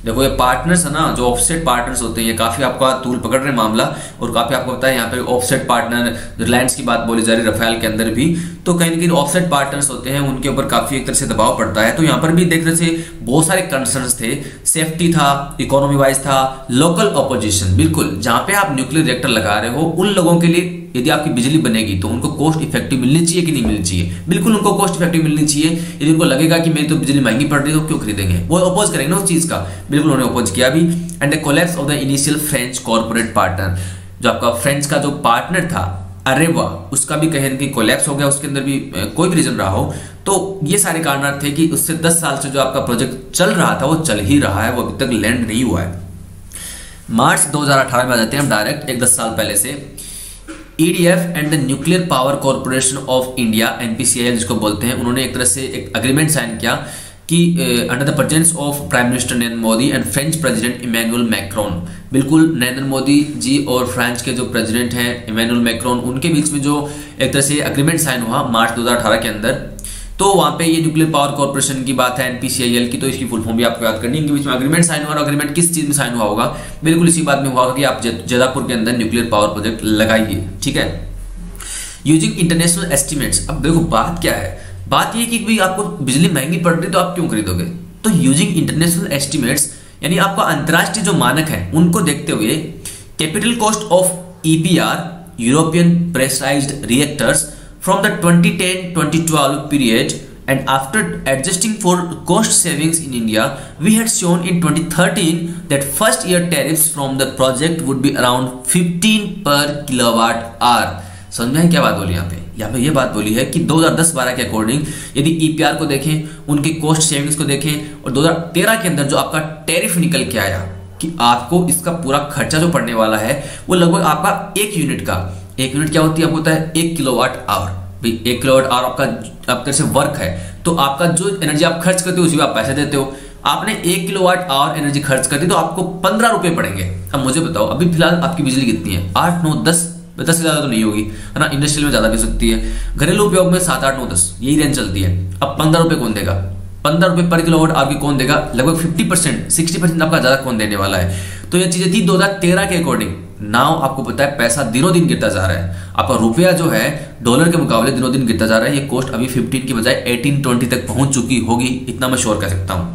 देखो ये पार्टनर्स है ना, जो ऑफसेट पार्टनर्स होते हैं, ये काफी आपका तूल पकड़ रहे मामला, और काफी आपको पता है यहाँ पे ऑफसेट पार्टनर, रिलायंस की बात बोली जा रही है रफेल के अंदर भी, तो कहीं ना कहीं ऑफसेट पार्टनर्स होते हैं, उनके ऊपर काफी एक तरह से दबाव पड़ता है। तो यहाँ पर भी देख रहे थे बहुत सारे कंसर्न्स थे, सेफ्टी था, इकोनॉमी वाइज था, लोकल ऑपोजिशन, बिल्कुल जहाँ पे आप न्यूक्लियर रिएक्टर लगा रहे हो उन लोगों के लिए यदि आपकी बिजली बनेगी तो उनको कॉस्ट इफेक्टिव मिलनी चाहिए कि नहीं मिलनी चाहिए, बिल्कुल उनको कॉस्ट इफेक्टिव मिलनी चाहिए। यदि उनको लगेगा कि मेरी तो बिजली महंगी पड़ रही है तो क्यों खरीदेंगे, वो अपोज करेंगे ना उस चीज का, बिल्कुल उन्होंने अपोज किया भी। And the collapse of the initial French corporate partner, जो आपका फ्रेंच का जो पार्टनर था अरेवा, उसका भी कहीं ना कहीं कोलैप्स हो गया, उसके अंदर भी कोई भी रीजन रहा हो। तो ये सारे कारण थे कि उससे 10 साल से जो आपका प्रोजेक्ट चल रहा था वो चल ही रहा है, वो अभी तक लैंड नहीं हुआ है। मार्च 2018 में आ जाते हैं हम डायरेक्ट, एक 10 साल पहले से। EDF and the nuclear power corporation of India, NPCIL जिसको बोलते हैं, उन्होंने एक तरह से एक अग्रीमेंट साइन किया कि under the presence of prime minister Narendra Modi and French president Emmanuel Macron, बिल्कुल नरेंद्र मोदी जी और फ्रांस के जो प्रेसिडेंट हैं इमैनुअल मैक्रोन, उनके बीच में जो एक तरह से अग्रीमेंट साइन हुआ मार्च 2018 के अंदर। तो वहाँ पे ये न्यूक्लियर पावर कॉर्पोरेशन की बात है, NPCIL की, तो इसकी फुल फॉर्म भी आपको याद करनी है। इनके बीच में अग्रीमेंट साइन हुआ, और अग्रीमेंट किस चीज में साइन हुआ होगा, बिल्कुल इसी बात में हुआ कि आप जैतापुर के अंदर न्यूक्लियर पावर प्रोजेक्ट लगाइए, ठीक है। यूजिंग इंटरनेशनल एस्टिमेट्स, अब देखो बात क्या है, बात ये कि भाई आपको बिजली महंगी पड़ रही तो आप क्यों खरीदोगे, तो यूजिंग इंटरनेशनल एस्टिमेट्स यानी आपका अंतर्राष्ट्रीय जो मानक है उनको देखते हुए capital cost of EPR European pressurised reactors from the 2010-2012 period, and after adjusting for cost savings in India, we had shown in 2013 that first year tariffs from the project would be around 15 per kilowatt hour। समझ में क्या बात बोली यहाँ पे ये बात बोली है कि 2010-12 के अकॉर्डिंग यदि EPR को देखें, उनके कॉस्ट सेविंग्स को देखें, और 2013 के अंदर जो आपका टैरिफ निकल के आया कि आपको इसका पूरा खर्चा जो पड़ने वाला है वो लगभग आपका 1 यूनिट का, 1 यूनिट क्या होती है आपको पता है, 1 किलोवाट आवर। भाई 1 किलोवाट आवर आपका से वर्क है, तो आपका जो एनर्जी आप खर्च करते हो उसी पे आप पैसे देते हो। आपने 1 किलोवाट आवर एनर्जी खर्च कर दी तो आपको 15 रुपए पड़ेंगे। अब मुझे बताओ अभी फिलहाल आपकी बिजली कितनी है? 8, 9, 10 से ज्यादा तो नहीं होगी, है ना। इंडस्ट्रियल में ज्यादा भी सकती है, घरेलू उपयोग में 7, 8, 9, 10 यही रेंज चलती है। अब 15 रुपए कौन देगा? 15 रुपए पर किलोवाट आवर की कौन देगा? लगभग 50%, 60% आपका ज्यादा कौन देने वाला है? तो ये चीजें थी 2013 के अकॉर्डिंग। नाउ आपको पता है पैसा दिनों दिन गिरता जा रहा है। आपका रुपया जो है डॉलर के मुकाबले दिनों दिन गिरता जा रहा है। ये कॉस्ट अभी 15 की बजाय 18, 20 तक पहुंच चुकी होगी, इतना मैं श्योर कह सकता हूं।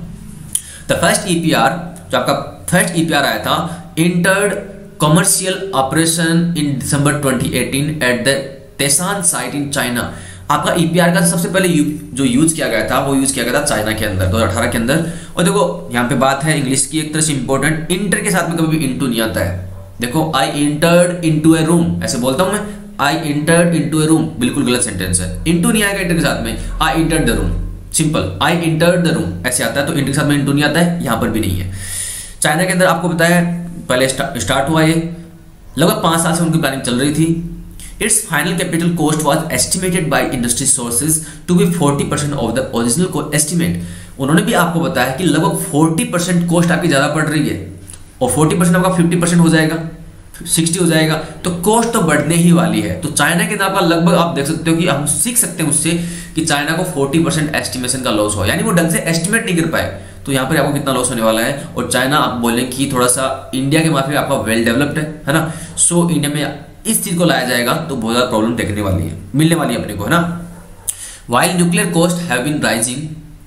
द फर्स्ट ईपीआर, जो आपका फर्स्ट ईपीआर आया था, entered commercial operation in December 2018 at the Taishan site in China. आपका ईपीआर का सबसे पहले जो यूज किया गया था वो यूज किया गया था चाइना के अंदर 2018 के अंदर। और देखो यहाँ पे बात है इंग्लिश की एक तरह से इंपॉर्टेंट, इंटर के साथ में कभी भी इंटू नहीं आता है। देखो आई इंटर्ड इनटू ए रूम, ऐसे बोलता हूं मैं, आई इंटर्ड इनटू ए रूम, बिल्कुल गलत सेंटेंस है। इंटू नहीं आएगा इंटर के साथ में, I entered the room, simple, I entered the room ऐसे आता है। तो इंटर के साथ में इंटू नहीं आता है, यहां पर भी नहीं है। चाइना के अंदर आपको पता है पहले स्टार्ट हुआ ये, लगभग 5 साल से उनकी प्लानिंग चल रही थी। Its final capital cost was estimated by industry sources to be 40% of the original cost estimate। उन्होंने भी आपको बताया कि लगभग 40% कॉस्ट आपकी ज्यादा पड़ रही है और 40% आपका 50% हो जाएगा, 60 हो जाएगा, तो कॉस्ट तो बढ़ने ही वाली है। तो चाइना के अंदर लगभग आप देख सकते हो कि हम सीख सकते हैं उससे कि चाइना को 40% एस्टिमेशन का लॉस हो, यानी वो ढंग से एस्टिमेट नहीं कर पाए। तो यहाँ पर आपको कितना लॉस होने वाला है। और चाइना आप बोलें कि थोड़ा सा इंडिया के माफी आपका वेल डेवलप्ड है ना। सो इंडिया में इस चीज को लाया जाएगा तो बहुत ज्यादा प्रॉब्लम देखने वाली है, मिलने वाली है अपने को, है ना। While nuclear cost have been rising,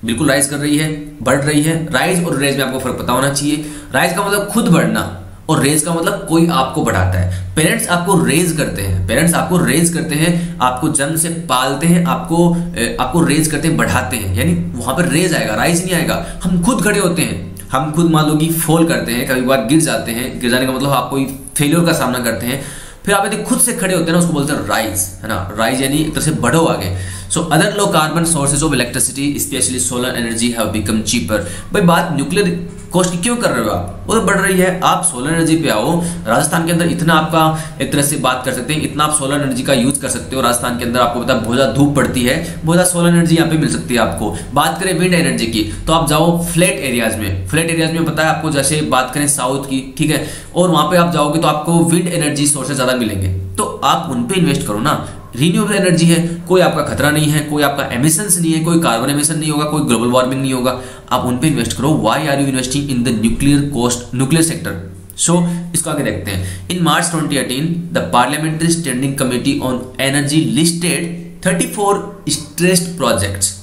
बिल्कुल राइज कर रही है, बढ़ रही है। राइज और रेज में आपको फर्क पता होना चाहिए। राइज का मतलब खुद बढ़ना और रेज का मतलब कोई आपको बढ़ाता है। पेरेंट्स आपको रेज करते हैं, पेरेंट्स आपको रेज करते हैं, आपको जन्म से पालते हैं, आपको रेज करते हैं, बढ़ाते हैं, यानी वहां पर रेज आएगा, राइज नहीं आएगा। हम खुद खड़े होते हैं, हम खुद मान लो कि फॉल करते हैं, कभी बार गिर जाते हैं, गिर जाने का मतलब आप कोई फेलियर का सामना करते हैं, फिर आप यदि खुद से खड़े होते हैं ना, उसको बोलते हैं राइज, है ना। राइज यानी एक तरह से बढ़ो आगे। So other low carbon sources of electricity specially solar energy have become cheaper. भाई बात न्यूक्लियर कॉस्ट की क्यों कर रहे हो आप? वो तो बढ़ रही है। आप सोलर एनर्जी पे आओ, राजस्थान के अंदर इतना आपका एक तरह से बात कर सकते हैं, इतना आप सोलर एनर्जी का यूज कर सकते हो। राजस्थान के अंदर आपको पता है बहुत ज्यादा धूप पड़ती है, बहुत ज्यादा सोलर एनर्जी यहाँ पे मिल सकती है आपको। बात करें विंड एनर्जी की तो आप जाओ फ्लैट एरियाज में, फ्लैट एरियाज में पता है आपको, जैसे बात करें साउथ की, ठीक है, और वहां पे आप जाओगे तो आपको विंड एनर्जी सोर्सेज ज्यादा मिलेंगे, तो आप उन पे इन्वेस्ट करो ना। रिन्यूएबल एनर्जी है, कोई आपका खतरा नहीं है, कोई आपका एमिशंस नहीं है, कोई कार्बन एमिशन नहीं होगा, कोई ग्लोबल वार्मिंग नहीं होगा, आप उन पे इन्वेस्ट करो। Why are you investing in the nuclear sector? So इसको आगे देखते हैं। In March 2018 the parliamentary standing committee on energy listed 34 stressed projects.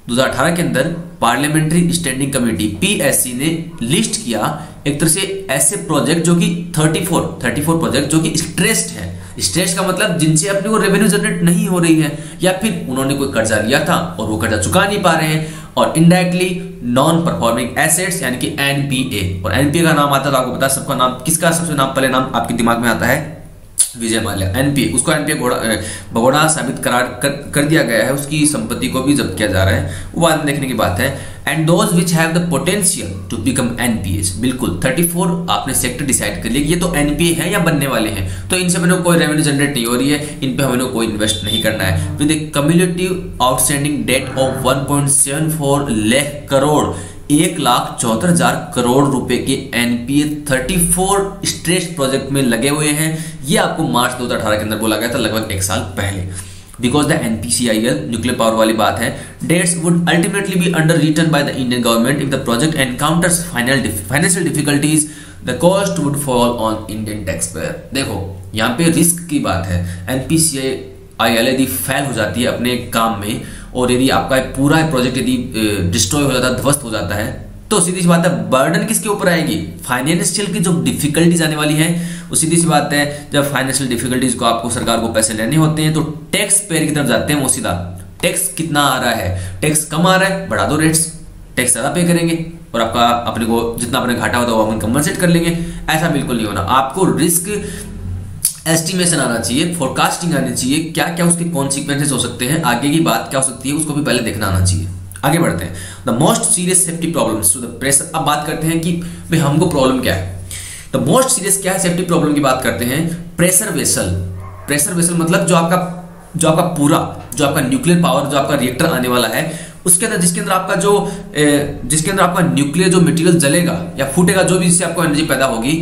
2018 के अंदर पार्लियामेंट्री स्टैंडिंग कमेटी पीएससी ने लिस्ट किया एक तरह से ऐसे प्रोजेक्ट जो कि 34 प्रोजेक्ट जो कि स्ट्रेस्ड है। स्ट्रेस का मतलब जिनसे अपने को रेवेन्यू जनरेट नहीं हो रही है, या फिर उन्होंने कोई कर्जा लिया था और वो कर्जा चुका नहीं पा रहे हैं, और इनडायरेक्टली नॉन परफॉर्मिंग एसेट्स यानी कि एनपीए। और एनपीए का नाम आता है तो आपको पता है सबका नाम, किसका सबसे नाम पहले नाम आपके दिमाग में आता है? विजय माल्या। एनपीए, उसको एनपीए भगोड़ा साबित कर दिया गया है, उसकी संपत्ति को भी जब्त किया जा रहा है, वो बाद में देखने की बात है। And those which have the potential to become NPAs, बिल्कुल 34 आपने सेक्टर डिसाइड कर लिया, ये तो एनपीए है या बनने वाले हैं, तो इनसे अपने कोई रेवेन्यू जनरेट नहीं हो रही है, इन पे हमें कोई इन्वेस्ट नहीं करना है। With A cumulative outstanding date of 1.74 lakh crore, 1,74,000 crore रुपए के एनपीए 34 स्ट्रेस प्रोजेक्ट में लगे हुए हैं। ये आपको मार्च 2018 के अंदर बोला गया था, लगभग 1 साल पहले। Because the NPCIL nuclear power वाली बात है, debts would ultimately be underwritten by the Indian government if the project encounters financial difficulties, the cost would fall on Indian taxpayer. देखो यहाँ पे रिस्क की बात है, एनपीसीआईएल यदि फेल हो जाती है अपने काम में और यदि आपका पूरा प्रोजेक्ट यदि डिस्ट्रॉय हो जाता है, ध्वस्त हो जाता है, तो सीधी सी बात है बर्डन किसके ऊपर आएगी? फाइनेंशियल की जो डिफिकल्टीज आने वाली है, वो सीधी सी बात है जब फाइनेंशियल डिफिकल्टीज को आपको सरकार को पैसे लेने होते हैं तो टैक्स पेयर की तरफ जाते हैं। वो सीधा टैक्स कितना आ रहा है, टैक्स कम आ रहा है, बढ़ा दो रेट्स, टैक्स ज्यादा पे करेंगे और आपका अपने को जितना अपने घाटा होता है वो अपन कंपनसेट कर लेंगे। ऐसा बिल्कुल नहीं होना, आपको रिस्क एस्टिमेशन आना चाहिए, फोरकास्टिंग आनी चाहिए, क्या क्या उसके कॉन्सिक्वेंसेस हो सकते हैं, आगे की बात क्या हो सकती है, उसको भी पहले देखना आना चाहिए। आगे बढ़ते हैं। The most serious safety problems to the pressure. अब बात करते हैं कि भाई हमको प्रॉब्लम क्या है। द मोस्ट सीरियस क्या है सेफ्टी प्रॉब्लम की बात करते हैं। Pressure vessel. प्रेशर वेसल मतलब जो आपका पूरा जो आपका न्यूक्लियर पावर जो आपका रिएक्टर आने वाला है उसके अंदर जिसके अंदर आपका न्यूक्लियर जो मटेरियल जलेगा या फूटेगा, जो भी जिससे आपको एनर्जी पैदा होगी,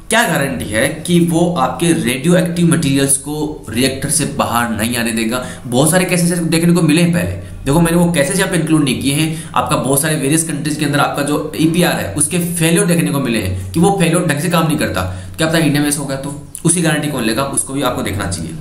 क्या गारंटी है कि वो आपके रेडियो एक्टिव मटेरियल्स को रिएक्टर से बाहर नहीं आने देगा। बहुत सारे केसेस देखने को मिले हैं पहले। देखो मैंने वो केसेस यहाँ पे इंक्लूड नहीं किए हैं, आपका बहुत सारे वेरियस कंट्रीज के अंदर आपका जो EPR है उसके फेलियर देखने को मिले हैं कि वो फेलियर ढंग से काम नहीं करता। क्या पता इंडिया में ऐसा होगा, तो उसकी गारंटी कौन लेगा, उसको भी आपको देखना चाहिए।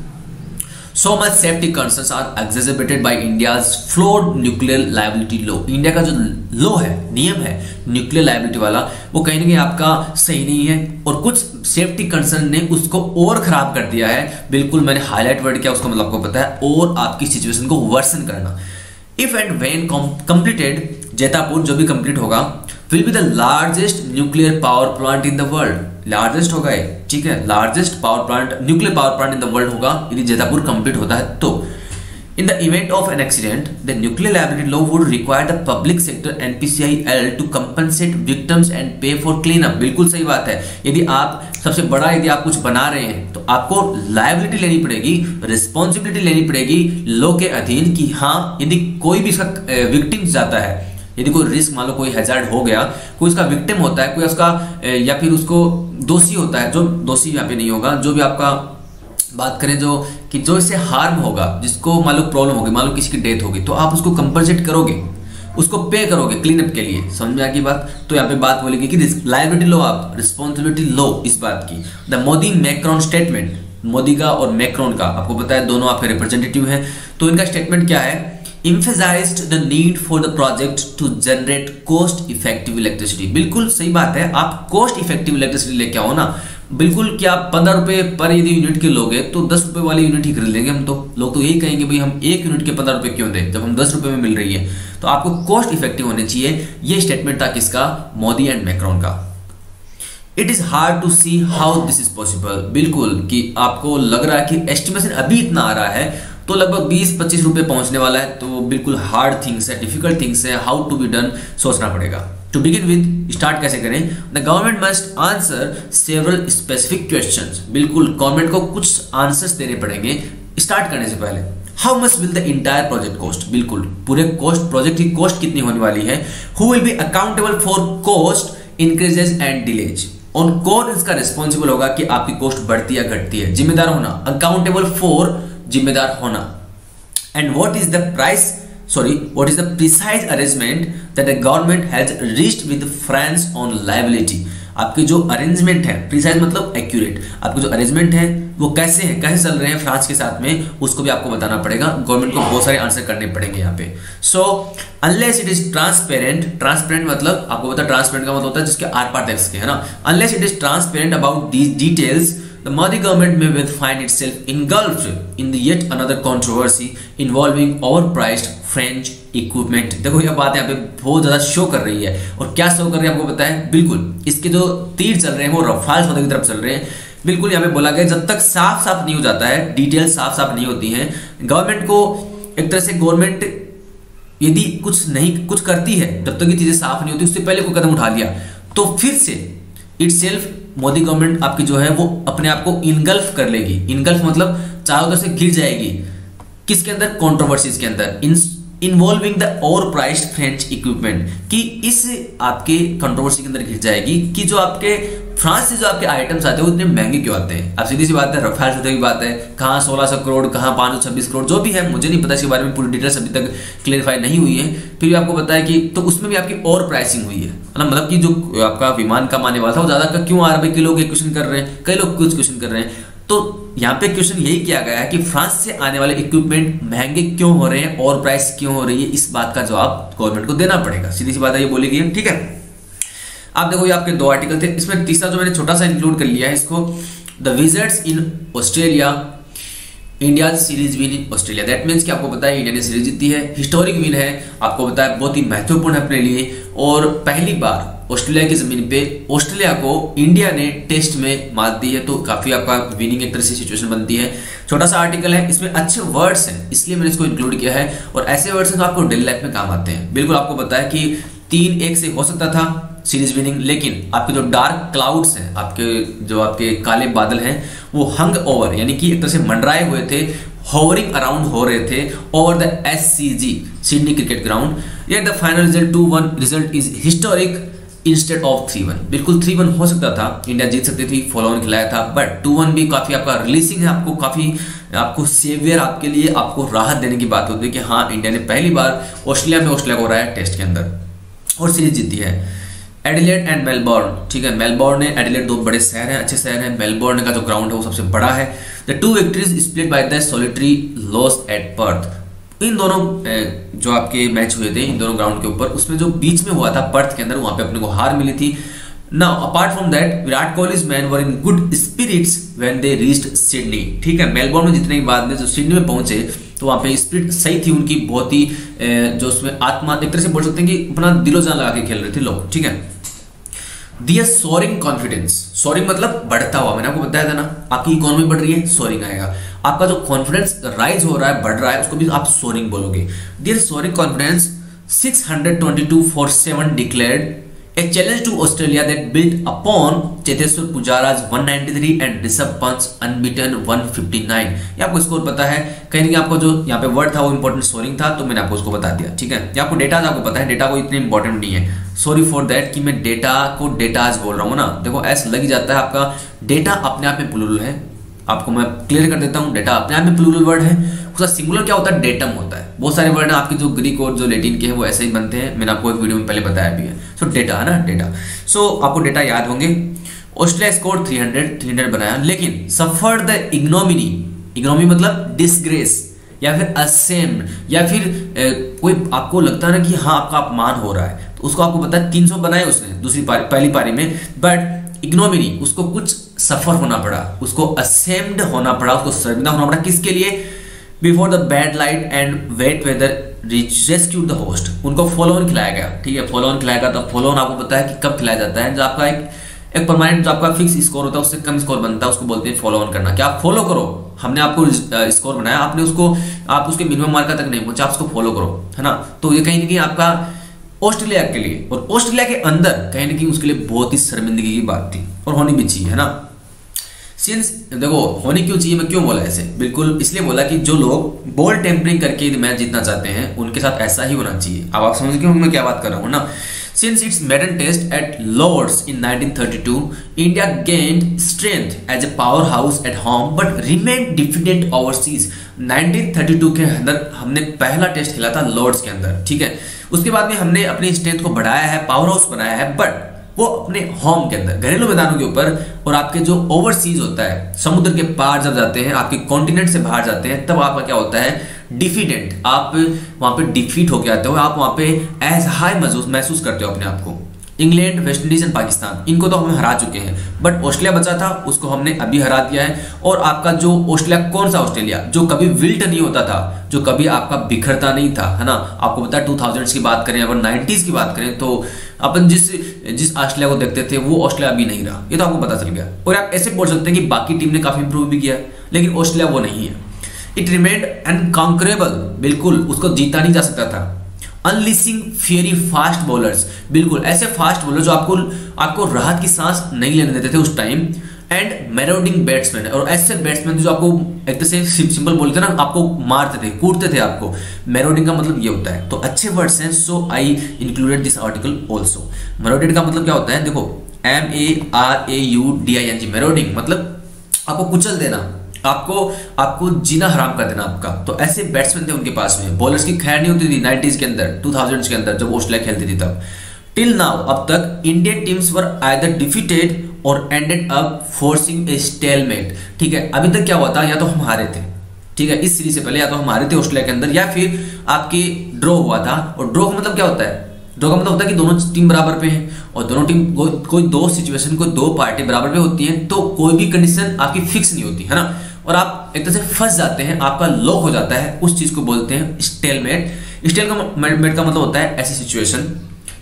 So much safety concerns are exacerbated by India's flawed nuclear liability law। India का जो लॉ है, नियम है न्यूक्लियर लायबिलिटी वाला, वो कहीं ना कहीं आपका सही नहीं है और कुछ सेफ्टी कंसर्न ने उसको और खराब कर दिया है। बिल्कुल मैंने हाईलाइट वर्ड किया, उसका मतलब आपको पता है, और आपकी सिचुएशन को वर्सन करना। If and when completed, Jaitapur जो भी कंप्लीट होगा, will be the largest nuclear power plant in the world. Largest होगा ये, ठीक है, largest power plant, nuclear power plant in the world होगा यदि जैतापुर कंप्लीट होता है तो। In the event of an accident, the nuclear liability law would require the public sector NPCIL to compensate victims and pay for clean up. बिल्कुल सही बात है, यदि आप सबसे बड़ा यदि आप कुछ बना रहे हैं तो आपको लायबिलिटी लेनी पड़ेगी, रिस्पॉन्सिबिलिटी लेनी पड़ेगी लॉ के अधीन कि हाँ यदि कोई भी इसका विक्टिम जाता है, यदि कोई रिस्क मान लो कोई हैजार्ड हो गया, कोई उसका विक्टिम होता है, कोई उसका या फिर उसको दोषी होता है, जो दोषी यहाँ पे नहीं होगा, जो भी आपका बात करें जो इससे हार्म होगा, जिसको मान लो प्रॉब्लम होगी, मान लो किसी की डेथ होगी, तो आप उसको कंपनसेट करोगे, उसको पे करोगे क्लीन अप के लिए। समझ में आ गई बात? तो यहाँ पे बात बोलेगी कि लायबिलिटी लो, आप रिस्पॉन्सिबिलिटी लो इस बात की। The Modi Macron statement, Modi का और मैक्रॉन का आपको पता है दोनों आपके रिप्रेजेंटेटिव हैं, तो इनका स्टेटमेंट क्या है? emphasized the need for the project to generate cost effective electricity। बिल्कुल सही बात है, आप cost effective electricity लेके आओ ना। बिल्कुल कि आप 15 रुपए पर यदि यूनिट के लोगे तो 10 रुपए वाली यूनिट ही खरीद लेंगे हम तो। लोग तो यही कहेंगे भाई हम 1 यूनिट के 15 रुपए क्यों दें जब हम 10 रुपए में मिल रही है। तो आपको कॉस्ट इफेक्टिव होने चाहिए। ये स्टेटमेंट था किसका? मोदी एंड मैक्रॉन का। It is hard to see how this is possible. बिल्कुल कि आपको लग रहा है कि एस्टिमेशन अभी इतना आ रहा है तो लगभग 20-25 रुपए पहुंचने वाला है, तो बिल्कुल हार्ड थिंग्स है, डिफिकल्ट थिंग्स है, हाउ टू बी डन सोचना पड़ेगा। टू बिगिन विद, स्टार्ट कैसे करें? The government must answer several specific questions. बिल्कुल गवर्नमेंट को कुछ आंसर्स देने पड़ेंगे स्टार्ट करने से पहले। How much will the entire project cost? बिल्कुल पूरे कॉस्ट, प्रोजेक्ट की कॉस्ट कितनी होने वाली है। Who will be accountable for cost increases and delays? और कौन इसका रिस्पॉन्सिबल होगा कि आपकी कॉस्ट बढ़ती या घटती है? जिम्मेदार होना, अकाउंटेबल फॉर, जिम्मेदार होना। And what is the what is the precise arrangement that the government has reached with France on liability? आपके जो अरेंजमेंट है, प्रिसाइज मतलब एक्यूरेट, आपके जो अरेंजमेंट है वो कैसे है, कैसे चल रहे हैं फ्रांस के साथ में, उसको भी आपको बताना पड़ेगा। गवर्नमेंट को बहुत सारे आंसर करने पड़ेंगे यहाँ पे। So unless it is transparent, transparent मतलब आपको पता है ट्रांसपेरेंट का मतलब होता है जिसके आर पार देख सके, है ना। Unless it is transparent about these details, the Modi government may well find itself engulfed in the yet another controversy involving overpriced French equipment। देखो ये बात यहाँ पे बहुत ज्यादा शो कर रही है, और क्या शो कर रही है आपको पता है? बिल्कुल इसके जो तीर चल रहे हैं वो रफाल सौदे की तरफ चल रहे हैं। बिल्कुल यहाँ पे बोला गया जब तक साफ साफ नहीं हो जाता है, डिटेल साफ साफ नहीं होती है, गवर्नमेंट को एक तरह से गवर्नमेंट यदि कुछ करती है, जब तक ये चीजें साफ नहीं होती, उससे पहले कोई कदम उठा लिया तो फिर से इटसेल्फ मोदी गवर्नमेंट आपकी जो है वो अपने आप को इनगल्फ कर लेगी। इनगल्फ मतलब चारों तरफ से घिर जाएगी। किसके अंदर? कंट्रोवर्सीज के अंदर, involving the over priced French equipment, कि इस आपके कंट्रोवर्सी के अंदर घिर जाएगी कि जो आपके फ्रांस से जो आपके आइटम्स आते हैं वो इतने महंगे क्यों आते हैं। अब सीधी सी बात है, रफाल सौदे की बात है, कहाँ 1600 करोड़, कहाँ 526 करोड़, जो भी है मुझे नहीं पता, इसके बारे में पूरी डिटेल्स अभी तक क्लियरफाई नहीं हुई है। फिर भी आपको पता है कि तो उसमें भी आपकी और प्राइसिंग हुई है ना, मतलब कि जो आपका विमान कम आने वाला था वो ज्यादा का क्यों आ रहा है? कई लोग ये क्वेश्चन कर रहे हैं, कई लोग कुछ क्वेश्चन कर रहे हैं। तो यहाँ पे क्वेश्चन यही किया गया है कि फ्रांस से आने वाले इक्विपमेंट महंगे क्यों हो रहे हैं और प्राइस क्यों हो रही है, इस बात का जवाब गवर्नमेंट को देना पड़ेगा। सीधी सी बात है, ये बोली गई है, ठीक है। आप देखो ये आपके 2 आर्टिकल थे, इसमें तीसरा जो मैंने छोटा सा इंक्लूड कर लिया है इसको, the wizards in Australia, India series win in Australia. That means कि आपको पता है इंडिया ने सीरीज जीती है, हिस्टोरिक विन है, आपको पता है बहुत ही महत्वपूर्ण है अपने लिए, और पहली बार ऑस्ट्रेलिया की जमीन पे ऑस्ट्रेलिया को इंडिया ने टेस्ट में मात दी है, तो काफी आपका विनिंग एक तरह से सिचुएशन बनती है। छोटा सा आर्टिकल है, इसमें अच्छे वर्ड्स हैं इसलिए मैंने इसको इंक्लूड किया है, और ऐसे वर्ड्स हैं जो आपको डेली लाइफ में काम आते हैं। बिल्कुल आपको पता है कि 3-1 से हो सकता था सीरीज विनिंग, लेकिन आपके जो डार्क क्लाउड्स हैं, आपके काले बादल हैं, वो हंग ओवर यानी कि एक तरह से मंडराए हुए थे, होवरिंग अराउंड हो रहे थे over the SCG Sydney cricket ground. Yet the final result 2-1 result is historic instead of 3-1। बिल्कुल 3-1 हो सकता था, इंडिया जीत सकती थी, फॉलो ऑन खिलाया था, बट 2-1 भी काफी आपका रिलीजिंग है, आपको काफी आपको सेवियर, आपके लिए आपको राहत देने की बात होती है कि हाँ इंडिया ने पहली बार ऑस्ट्रेलिया को हराया टेस्ट के अंदर और सीरीज जीती है। एडिलेड एंड मेलबोर्न, ठीक है, मेलबोर्न ने एडिलेड, दो बड़े शहर हैं, अच्छे शहर हैं। मेलबोर्न का जो ग्राउंड है वो सबसे बड़ा है। The two victories split by the solitary loss at Perth. इन दोनों जो आपके मैच हुए थे इन दोनों ग्राउंड के ऊपर, उसमें जो बीच में हुआ था पर्थ के अंदर, वहां पे अपने को हार मिली थी। Now apart from that Virat Kohli's men were in good spirits when they reached Sydney, ठीक है। मेलबोर्न में जितने के बाद में जो सिडनी में पहुंचे तो वहां पे स्पिरिट सही थी उनकी, बहुत ही जो उसमें आत्मा, एक तरह से बोल सकते हैं कि अपना दिलो जान लगा के खेल रहे थे लोग, ठीक है। दियर सोरिंग कॉन्फिडेंस, सोरिंग मतलब बढ़ता हुआ, मैंने आपको बताया था ना, आपकी इकोनॉमी बढ़ रही है सोरिंग आएगा, आपका जो कॉन्फिडेंस राइज हो रहा है, बढ़ रहा है, उसको भी आप सोरिंग बोलोगे। Their soaring confidence 622/7 declared a challenge to Australia that built upon Cheteshwar Pujara's 193 and Rishabh Pant's unbeaten 159। ये आपको स्कोर पता है, कहीं ना कहीं आपको जो यहाँ पे वर्ड था वो इंपॉर्टेंट सोरिंग था, तो मैंने आपको उसको बता दिया, ठीक है। ये आपको डेटा आपको पता है, डेटा को इतने इंपॉर्टेंट नहीं है, सॉरी फॉर दैट कि मैं डेटा को डेटाज बोल रहा हूँ ना, देखो ऐसा लग जाता है आपका डेटा अपने आप में प्लूरल है, आपको मैं क्लियर कर देता हूँ, डेटा अपने आप में प्लूरल वर्ड है, उसका सिंगुलर क्या होता है, डेटम होता है। बहुत सारे वर्ड आपके जो ग्रीक और जो लैटिन के हैं वो ऐसे ही बनते हैं, मैंने आपको एक वीडियो में पहले बताया भी है। सो डेटा है ना, डेटा, सो आपको डेटा याद होंगे। ऑस्ट्रेलिया स्कोर 300 बनाया, लेकिन सफर्ड द इग्नोमिनी, इग्नोमी मतलब डिसग्रेस या फिर असेम्ड, या फिर कोई आपको लगता है ना कि हाँ आपका अपमान हो रहा है, तो उसको आपको पता है 300 बनाए उसने दूसरी पारी, पहली पारी में, बट इग्नोमिनी उसको कुछ सफर होना पड़ा, उसको असेम्ड होना पड़ा, उसको शर्मिंदा होना पड़ा, किसके लिए, before the bad light and wet weather rescued the host, उनको फॉलो ऑन खिलाया गया, ठीक है। फॉलो ऑन खिलाया गया, तो फॉलो ऑन आपको पता है कि कब खिलाया जाता है, जो आपका एक परमानेंट जो आपका फिक्स स्कोर होता है उससे कम स्कोर बनता है, उसको बोलते हैं फॉलो ऑन करना। क्या आप फॉलो करो, हमने आपको स्कोर बनाया, आपने उसको, आप उसके मिनिमम मार्क तक नहीं पहुंचा, आप उसको फॉलो करो, है ना। तो ये कहीं ना कहीं आपका ऑस्ट्रेलिया के लिए और ऑस्ट्रेलिया के अंदर कहीं ना कहीं उसके लिए बहुत ही शर्मिंदगी की बात थी, और होनी भी चाहिए, है ना। सिंस देखो होनी क्यों चाहिए, मैं क्यों बोला ऐसे, बिल्कुल इसलिए बोला कि जो लोग बॉल टेम्परिंग करके मैच जीतना चाहते हैं उनके साथ ऐसा ही होना चाहिए। अब आप समझ गए मैं क्या बात कर रहा हूँ ना। Since its maiden test at Lord's in 1932, India gained strength as a powerhouse at home but remained defeated overseas। 1932 के अंदर हमने पहला टेस्ट खेला था लॉर्ड्स के अंदर, ठीक है। उसके बाद में हमने अपनी स्ट्रेंथ को बढ़ाया है, पावर हाउस बनाया है, बट वो अपने होम के अंदर घरेलू मैदानों के ऊपर, और आपके जो ओवरसीज होता है, समुद्र के पार जब जाते हैं, आपके कॉन्टिनेंट से बाहर जाते हैं, तब आपका क्या होता है, डिफीटेंट, आप वहां पे डिफीट होके आते हो, आप वहां पे एज हाई महसूस करते हो अपने आप को। England, West Indies and Pakistan, इनको तो हम हरा चुके हैं, बट ऑस्ट्रेलिया बचा था, उसको हमने अभी हरा दिया है। और आपका जो ऑस्ट्रेलिया, कौन सा ऑस्ट्रेलिया, जो कभी विल्ट नहीं होता था, जो कभी आपका बिखरता नहीं था, है ना। आपको पता है 2000s की बात करें, अगर 90s की बात करें, तो अपन जिस ऑस्ट्रेलिया को देखते थे वो ऑस्ट्रेलिया अभी नहीं रहा, ये तो आपको पता चल गया। और आप ऐसे बोल सकते हैं कि बाकी टीम ने काफी इंप्रूव भी किया, लेकिन ऑस्ट्रेलिया वो नहीं है। इट रिमेन्ड अनकॉन्करेबल, बिल्कुल उसको जीता नहीं जा सकता था। अनलिसिंग फियरी फास्ट बॉलर्स, बिल्कुल ऐसे फास्ट बॉलर जो आपको राहत की सांस नहीं लेने देते थे उस टाइम। एंड मैरोडिंग बैट्समैन, और ऐसे बैट्समैन जो आपको एक तरह से सिंपल बोलते ना, आपको मारते थे, कूटते थे आपको। मैरोडिंग का मतलब ये होता है, तो अच्छे वर्ड्स हैं, so I included this article also. Marauding का मतलब क्या होता है, देखो MARAUDING, मैरोडिंग मतलब आपको कुचल देना, आपको जीना हराम कर देना आपका। तो ऐसे बैट्समैन थे उनके पास में, बॉलर्स की खैर नहीं होती थी 90s के अंदर, 2000s के अंदर जब ऑस्ट्रेलिया खेलती थी तब। टिल नाउ, अब तक Indian teams were either defeated और एंडेड अप फोर्सिंग ए स्टेलमेट, ठीक है। अभी तक क्या हुआ था, या तो हम हारे थे, ठीक है, इस सीरीज से पहले या तो हम हारे थे ऑस्ट्रेलिया के अंदर, या फिर आपकी ड्रॉ हुआ था। और ड्रॉ का मतलब क्या होता है, ड्रॉ का मतलब होता है कि दोनों टीम बराबर पे हैं, और दोनों टीम कोई दो सिचुएशन, कोई दो पार्टी बराबर पे होती हैं, तो कोई भी कंडीशन आपकी फिक्स नहीं होती, है ना। और आप एक तरह से फंस जाते हैं, आपका लॉक हो जाता है, उस चीज को बोलते हैं स्टेलमेट। स्टेलमेट का मतलब होता है ऐसी सिचुएशन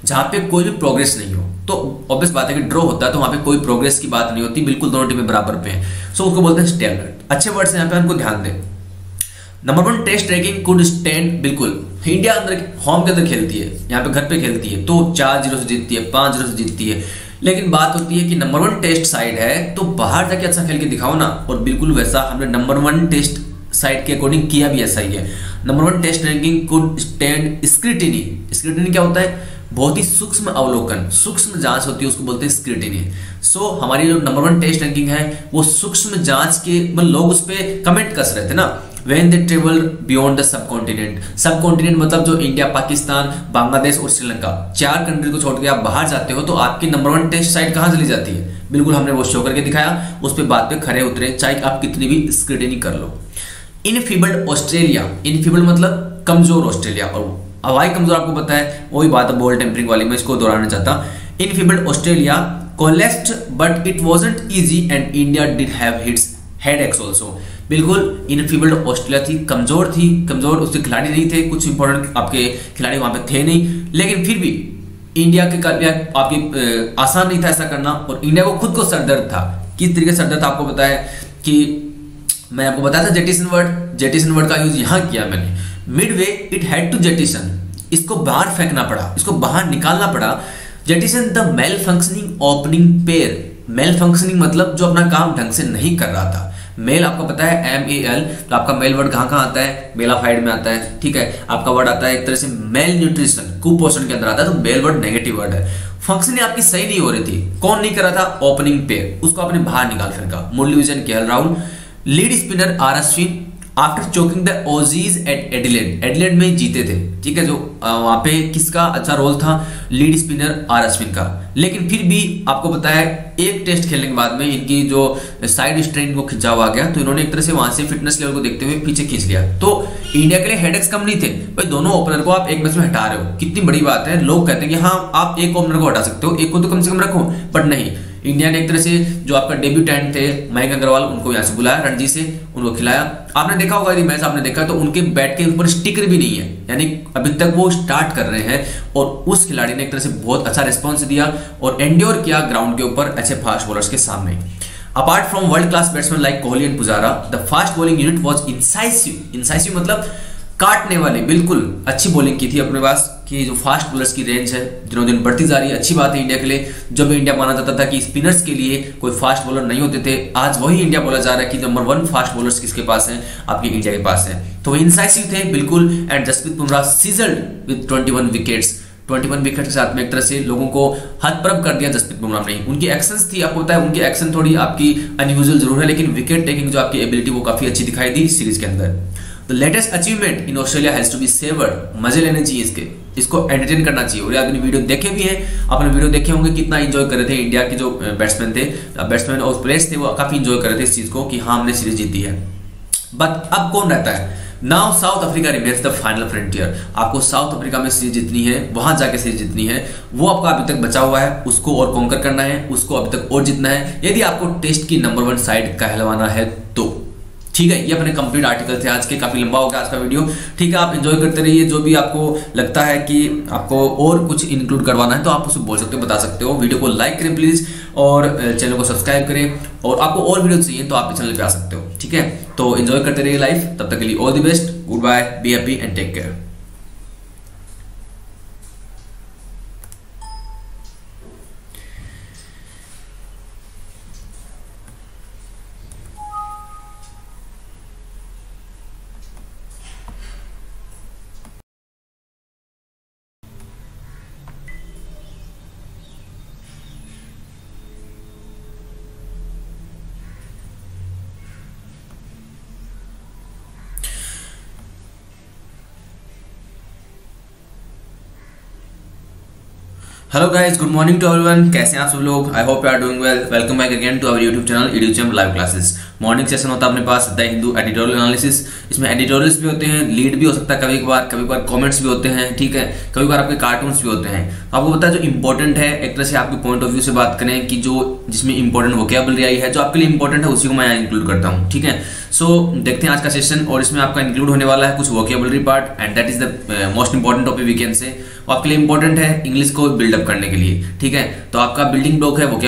जहां पे कोई भी प्रोग्रेस नहीं हो। तो ऑब्वियस बात है कि ड्रॉ होता है तो वहां पे कोई प्रोग्रेस की बात नहीं होती, बिल्कुल दोनों टीमें बराबर पे हैं, सो उसको बोलते हैं स्टेलमेट। अच्छे वर्ड्स हैं यहाँ पे, उनको ध्यान दें। Number 1, test ranking could stand, बिल्कुल इंडिया अंदर होम के अंदर खेलती है, यहाँ पे घर पे खेलती है, तो 4-0 से जीतती है, 5-0 से जीतती है। लेकिन बात होती है कि नंबर 1 टेस्ट साइड है, तो बाहर जाके अच्छा खेल के दिखाओ ना। और बिल्कुल वैसा हमने नंबर 1 टेस्ट साइट के अकॉर्डिंग किया भी ऐसा ही है। Number 1 test ranking could stand scrutiny. Scrutiny क्या होता है? बहुत ही सूक्ष्म अवलोकन, सूक्ष्म जांच होती है, उसको बोलते हैं स्क्रूटिनी। सो हमारी जो नंबर 1 टेस्ट रैंकिंग है वो सूक्ष्म जांच के मतलब लोग उस पर कमेंट कस रहे थे ना। When they travel beyond the subcontinent, subcontinent मतलब जो इंडिया, पाकिस्तान, बांग्लादेश और श्रीलंका 4 कंट्री को छोड़ के आप बाहर जाते हो तो आपकी नंबर 1 टेस्ट साइट कहाँ चली जाती है? बिल्कुल हमने वो शो करके दिखाया, उस पे बात पे खड़े उतरे, चाहे आप कितनी भी स्क्रूटिनी कर लो। इनफीबल्ड ऑस्ट्रेलिया, इनफीबल्ड मतलब कमजोर ऑस्ट्रेलिया, और हवाई कमजोर आपको पता है, वही बात है बॉल टेम्परिंग वाली, मैं इसको दोहराना चाहता। Enfeebled Australia collapsed but it wasn't easy and India did have its headaches also. बिल्कुल इनफीबल्ड ऑस्ट्रेलिया थी, कमजोर उसके खिलाड़ी नहीं थे, कुछ इंपॉर्टेंट आपके खिलाड़ी वहां पे थे नहीं, लेकिन फिर भी इंडिया के आपके आसान नहीं था ऐसा करना, और इंडिया को खुद को सरदर्द था। किस तरीके से सरदर्द था आपको पता है कि मैं आपको बताया था जेटिसन वर्ड का यूज यहां किया मैंने। Midway it had to jettison, इसको बाहर फेंकना पड़ा, इसको बाहर निकालना पड़ा। Jettison the malfunctioning opening pair. Malfunctioning मतलब जो अपना काम ढंग से नहीं कर रहा था। मेल आपको पता है MAL, तो आपका मेल वर्ड कहाँ आता है? मेलाफाइड में आता है, ठीक है। आपका वर्ड आता है एक तरह से मेल न्यूट्रिशन, कुपोषण के अंदर आता है, तो मेल वर्ड नेगेटिव वर्ड है। फंक्शनिंग आपकी सही नहीं हो रही थी, कौन नहीं कर रहा था? ओपनिंग पेयर, उसको आपने बाहर निकाल फेंका। Murali Vijayan, KL Rahul. Lead spinner R Ashwin after choking the Aussies at Adelaide में जीते थे, ठीक है। जो वहां पे किसका अच्छा रोल था? लीड स्पिनर R अश्विन का। लेकिन फिर भी आपको पता है एक टेस्ट खेलने के बाद में इनकी जो साइड स्ट्रेन को खिंचाव आ गया, तो इन्होंने एक तरह से वहां से फिटनेस लेवल को देखते हुए पीछे खींच लिया। तो इंडिया के लिए हेडेक्स कम नहीं थे भाई, दोनों ओपनर को आप एक मैच में हटा रहे हो, कितनी बड़ी बात है। लोग कहते हैं कि हाँ आप एक ओपनर को हटा सकते हो, एक को तो कम से कम रखो, बट नहीं, इंडिया ने एक तरह से जो आपका डेब्यूटेंट थे मयंक अग्रवाल, उनको यहाँ से बुलाया, रणजी से उनको खिलाया। आपने देखा होगा यदि मैच आपने देखा तो उनके बैट के ऊपर स्टिकर भी नहीं है, यानी अभी तक वो स्टार्ट कर रहे हैं, और उस खिलाड़ी ने एक तरह से बहुत अच्छा रिस्पॉन्स दिया और एंड्योर किया ग्राउंड के ऊपर अच्छे फास्ट बॉलर्स के सामने। Apart from world class batsman like Kohli and Pujara, the fast bowling unit was incisive मतलब काटने वाली, बिल्कुल अच्छी बॉलिंग की थी अपने पास, कि जो फास्ट बॉलर्स की रेंज है दिनों दिन बढ़ती जा रही है। अच्छी बात है इंडिया के लिए। जब इंडिया माना जाता था कि स्पिनर्स के लिए कोई फास्ट बॉलर नहीं होते थे, आज वही इंडिया बोला जा रहा है कि नंबर 1 फास्ट बॉलर्स किसके पास है? आपके इंडिया के पास है। तो वो इंसाइसिव थे बिल्कुल। And Jasprit Bumrah sizzled with 21 wickets. 21 wicket के साथ में एक तरह से लोगों को हतप्रभ कर दिया जसप्रीत बुमराह ने। उनकी एक्शंस थी, आपको पता है उनकी एक्शन थोड़ी आपकी अनयूजुअल जरूर है, लेकिन विकेट टेकिंग जो आपकी एबिलिटी वो काफी अच्छी दिखाई दी सीरीज के अंदर। The latest achievement in Australia has to be savoured. मजे लेने चाहिए इसको एंटरटेन करना चाहिए। और आपने वीडियो देखे भी हैं, आपने वीडियो देखे होंगे कितना एंजॉय कर रहे थे इंडिया के जो बैट्समैन और प्लेयर्स थे, वो काफी एंजॉय कर रहे थे इस चीज को कि हाँ हमने सीरीज जीती है। बट अब कौन रहता है? Now south Africa remains the final frontier. आपको साउथ अफ्रीका में सीरीज जीतनी है, वहां जाके सीरीज जीतनी है, वो आपका अभी तक बचा हुआ है, उसको और कॉन्कर करना है, उसको अभी तक और जीतना है, यदि आपको टेस्ट की नंबर 1 साइड कहलवाना है तो। ठीक है, ये अपने कंप्लीट आर्टिकल थे आज के, काफी लंबा हो गया आज का वीडियो। ठीक है, आप एंजॉय करते रहिए। जो भी आपको लगता है कि आपको और कुछ इंक्लूड करवाना है तो आप उसे बोल सकते हो, बता सकते हो। वीडियो को लाइक करें प्लीज, और चैनल को सब्सक्राइब करें, और आपको और वीडियो चाहिए तो आप चैनल पे आ सकते हो। ठीक है, तो एंजॉय करते रहिए लाइफ। तब तक के लिए all the best, good bye, be happy and take care. Hello guys, good morning to everyone. कैसे हैं आप सब लोग? I hope you are doing well. Welcome back again to our YouTube channel Educhamp live classes. Morning session होता है अपने पास the Hindu editorial analysis. इसमें एडिटोरियल्स भी होते हैं, लीड भी हो सकता है कभी कभार कमेंट्स भी होते हैं। ठीक है, कभी कभार आपके कार्टून्स भी होते हैं। तो आपको पता है जो इंपॉर्टेंट है, एक तरह से आपके पॉइंट ऑफ व्यू से बात करें कि जो जिसमें इंपॉर्टेंट वोकैबुलरी आई है, जो आपके लिए इंपॉर्टेंट है, उसी को मैं यहाँ इंक्लूड करता हूँ। ठीक है, सो देखते हैं आज का सेशन, और इसमें आपका इंक्लूड होने वाला है कुछ vocabulary part, and that is the most important topic we can say. आपके लिए इंपॉर्टेंट है इंग्लिश को बिल्डअप करने के लिए। ठीक है, तो आपका बिल्डिंग ब्लॉक है